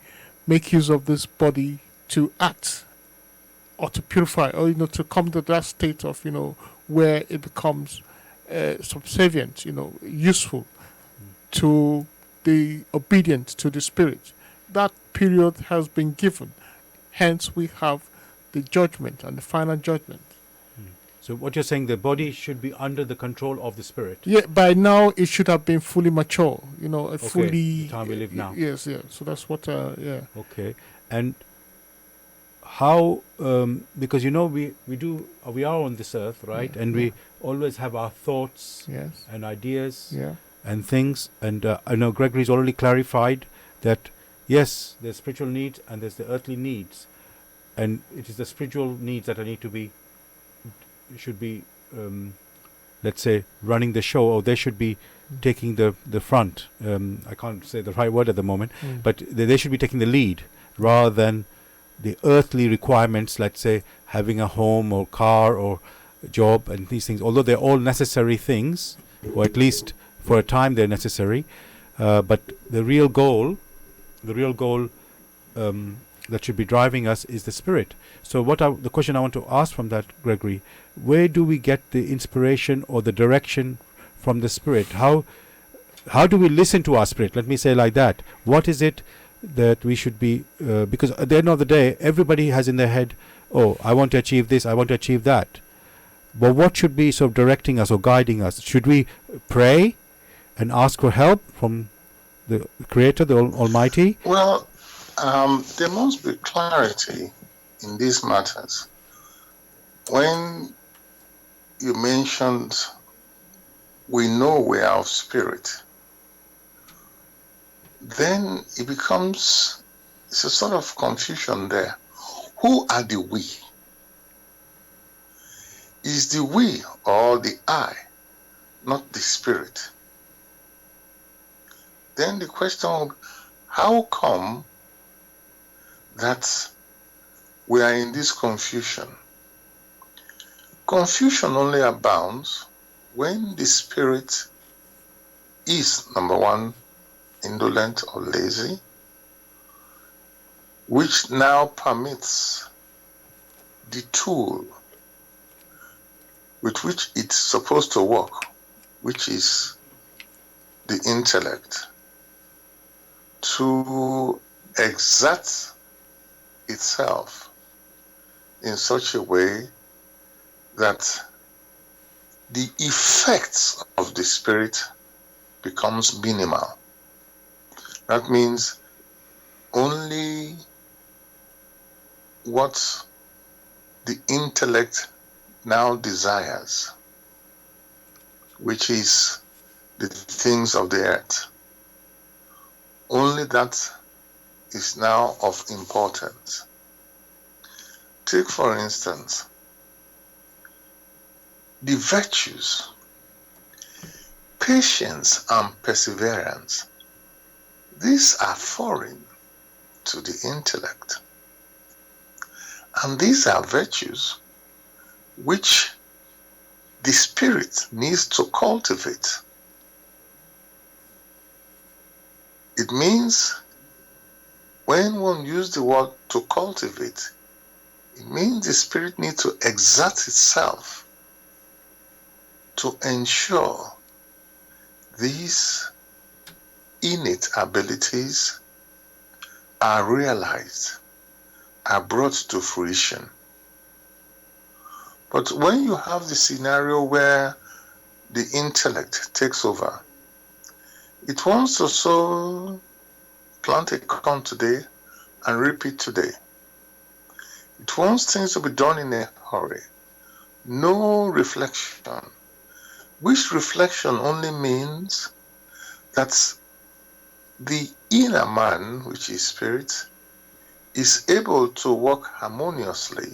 make use of this body to act or to purify, or to come to that state of where it becomes subservient, useful to the obedient to the spirit. That period has been given. Hence, we have the judgment and the final judgment. So what you're saying, the body should be under the control of the spirit? Yeah, by now it should have been fully mature, fully... the time we live now. Yes, yeah. So that's what, yeah. Okay. And how, because we are on this earth, right? Yeah, and we always have our thoughts and ideas and things. And I know Gregory's already clarified that, yes, there's spiritual needs and there's the earthly needs. And it is the spiritual needs that should be, let's say, running the show, or they should be taking the front. I can't say the right word at the moment, but they should be taking the lead rather than the earthly requirements, let's say, having a home or car or a job and these things, although they're all necessary things, or at least for a time they're necessary, but the real goal that should be driving us is the spirit. So the question I want to ask from that, Gregory, where do we get the inspiration or the direction from the spirit? How do we listen to our spirit? Let me say like that. What is it that we should be, because at the end of the day, everybody has in their head, oh, I want to achieve this, I want to achieve that. But what should be sort of directing us or guiding us? Should we pray and ask for help from the Creator, the Almighty? Well, there must be clarity in these matters. When you mentioned we know we are of spirit, then it's a sort of confusion there. Who are the we? Is the we or the I, not the spirit? Then the question, how come that we are in this confusion? Confusion only abounds when the spirit is, number one, indolent or lazy, which now permits the tool with which it's supposed to work, which is the intellect, to exert itself in such a way that the effects of the spirit becomes minimal. That means only what the intellect now desires, which is the things of the earth, only that is now of importance. Take, for instance, the virtues, patience and perseverance. These are foreign to the intellect. And these are virtues which the spirit needs to cultivate. It means when one uses the word to cultivate, it means the spirit needs to exert itself to ensure these innate abilities are realized are brought to fruition. But when you have the scenario where the intellect takes over, it wants to so plant a corn today and reap it today. It wants things to be done in a hurry. No reflection, which reflection only means that the inner man, which is spirit, is able to work harmoniously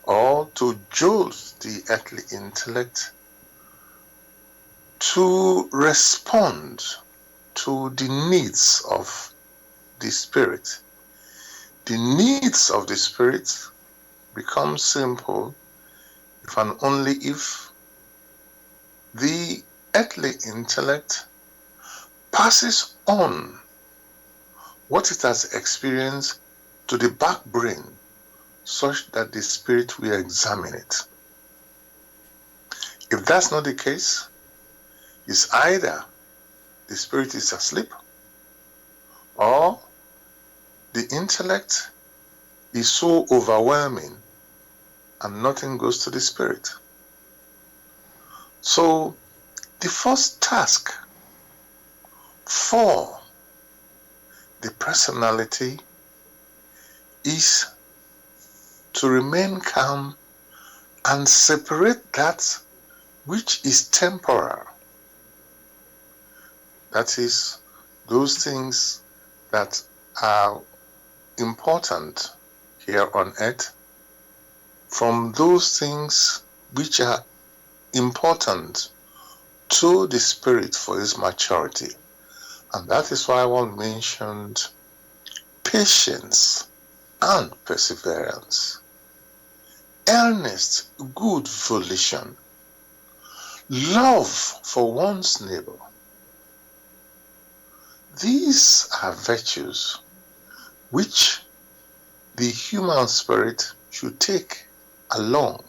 or to jolt the earthly intellect to respond to the needs of the spirit. The needs of the spirit become simple if and only if the earthly intellect passes on what it has experienced to the back brain, such that the spirit will examine it. If that's not the case, it's either the spirit is asleep or the intellect is so overwhelming and nothing goes to the spirit. So the first task for the personality is to remain calm and separate that which is temporal. That is, those things that are important here on earth from those things which are important to the spirit for its maturity. And that is why one mentioned patience and perseverance, earnest good volition, love for one's neighbor. These are virtues which the human spirit should take along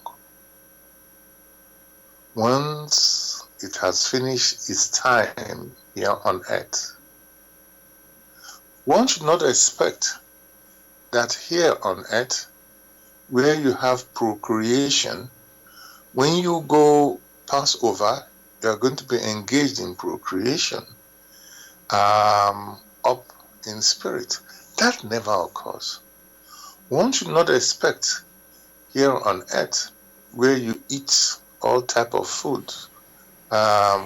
once it has finished its time here on earth. One should not expect that here on earth, where you have procreation, when you go pass over, you are going to be engaged in procreation up in spirit. That never occurs. One should not expect here on earth, where you eat all type of food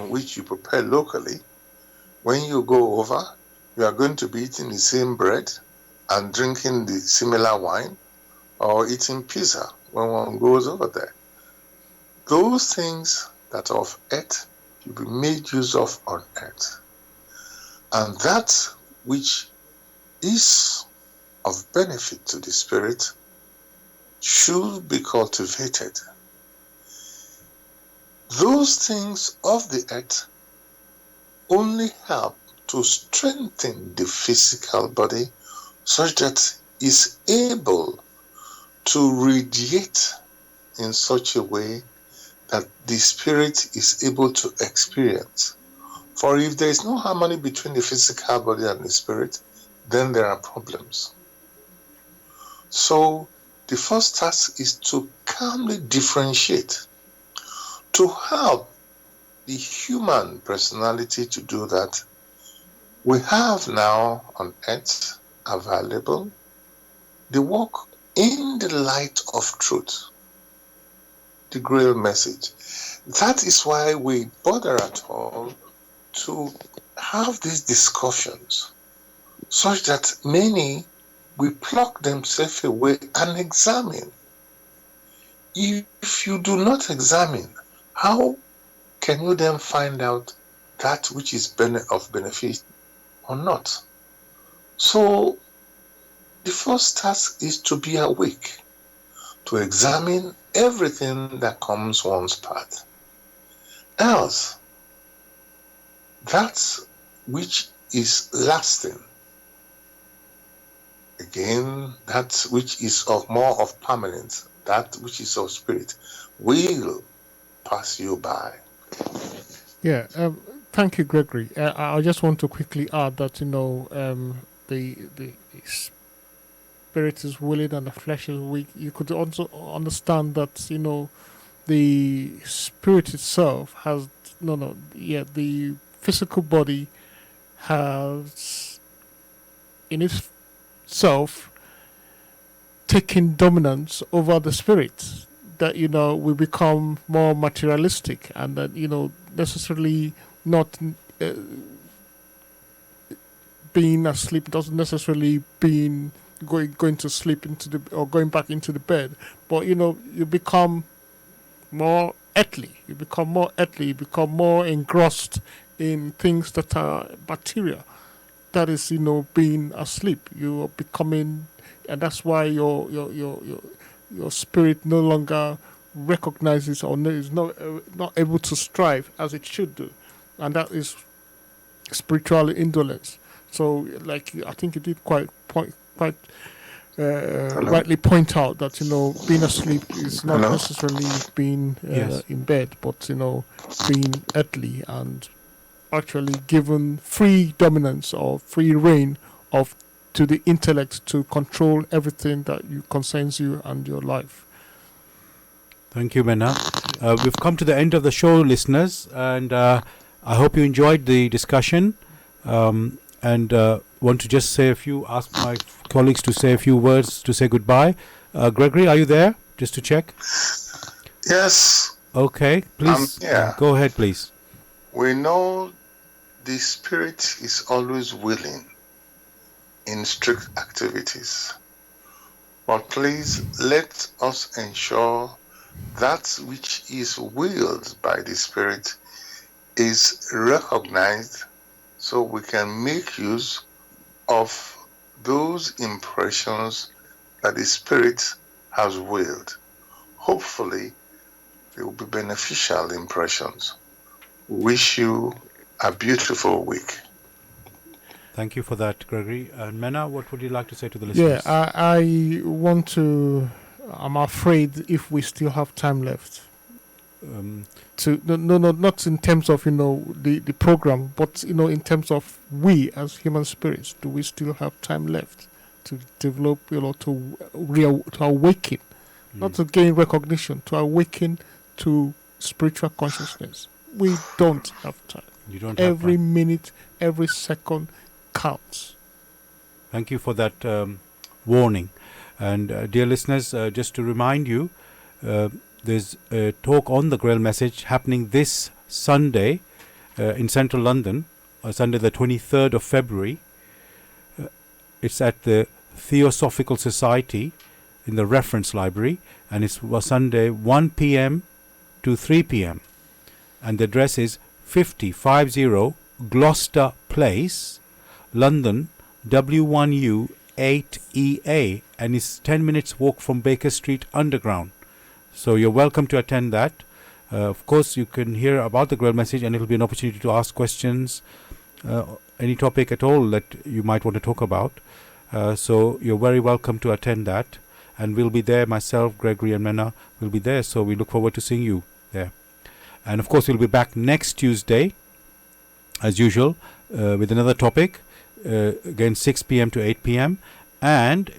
which you prepare locally, when you go over, you are going to be eating the same bread and drinking the similar wine, or eating pizza when one goes over there. Those things that are of earth will be made use of on earth. And that which is of benefit to the spirit should be cultivated. Those things of the earth only help to strengthen the physical body such that it's able to radiate in such a way that the spirit is able to experience. For if there is no harmony between the physical body and the spirit, then there are problems. So the first task is to calmly differentiate, to help the human personality to do that. We have now on earth available the walk in the light of truth, the Grail Message. That is why we bother at all to have these discussions, such that many will pluck themselves away and examine. If you do not examine, how can you then find out that which is of benefit or not? So the first task is to be awake, to examine everything that comes one's path. Else, that which is lasting, again, that which is of more of permanence, that which is of spirit, will pass you by. Yeah, thank you, Gregory. I just want to quickly add that the spirit is willing and the flesh is weak, you could also understand that, the spirit itself has the physical body has in itself taken dominance over the spirit, that we become more materialistic, and that necessarily not being asleep doesn't necessarily being going to sleep into the or going back into the bed, but you become more earthly. You become more earthly. You become more engrossed in things that are material. That is, being asleep. You are becoming, and that's why your spirit no longer recognizes or is not able to strive as it should do, and that is spiritual indolence. So, like I think you did quite rightly point out that being asleep is not necessarily being in bed, but being earthly and actually given free dominance or free reign to the intellect to control everything that concerns you and your life. Thank you, Mena. We've come to the end of the show, listeners, and I hope you enjoyed the discussion. And want to just ask my colleagues to say a few words to say goodbye. Gregory, are you there? Just to check. Yes. Okay, please go ahead, please. We know the spirit is always willing in strict activities, but please let us ensure that which is willed by the spirit is recognized, so we can make use of those impressions that the Spirit has willed. Hopefully, they will be beneficial impressions. Wish you a beautiful week. Thank you for that, Gregory. And Mena, what would you like to say to the listeners? Yeah, I want to. I'm afraid if we still have time left. Not in terms of the program, but in terms of we as human spirits, do we still have time left to develop, to awaken, not to gain recognition, to awaken to spiritual consciousness? We don't have time. You don't. Every minute, every second counts. Thank you for that warning. And dear listeners, just to remind you, there's a talk on the Grail Message happening this Sunday in central London, Sunday the 23rd of February. It's at the Theosophical Society in the Reference Library, and it's Sunday 1 p.m. to 3 p.m. And the address is 50 Gloucester Place, London, W1U 8EA, and it's 10 minutes walk from Baker Street Underground. So you're welcome to attend that. Of course, you can hear about the Grail Message, and it'll be an opportunity to ask questions, any topic at all that you might want to talk about. So you're very welcome to attend that. And we'll be there, myself, Gregory and Mena will be there. So we look forward to seeing you there. And of course, we'll be back next Tuesday, as usual, with another topic. Again, 6 p.m. to 8 p.m. And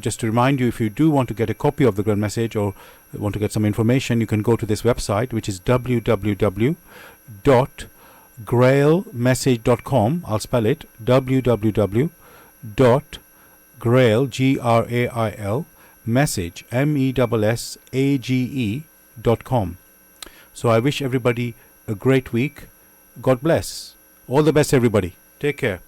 just to remind you, if you do want to get a copy of the Grail Message or want to get some information, you can go to this website, which is www.grailmessage.com. I'll spell it, www.grail, Grail, message, message.com. So I wish everybody a great week. God bless. All the best, everybody. Take care.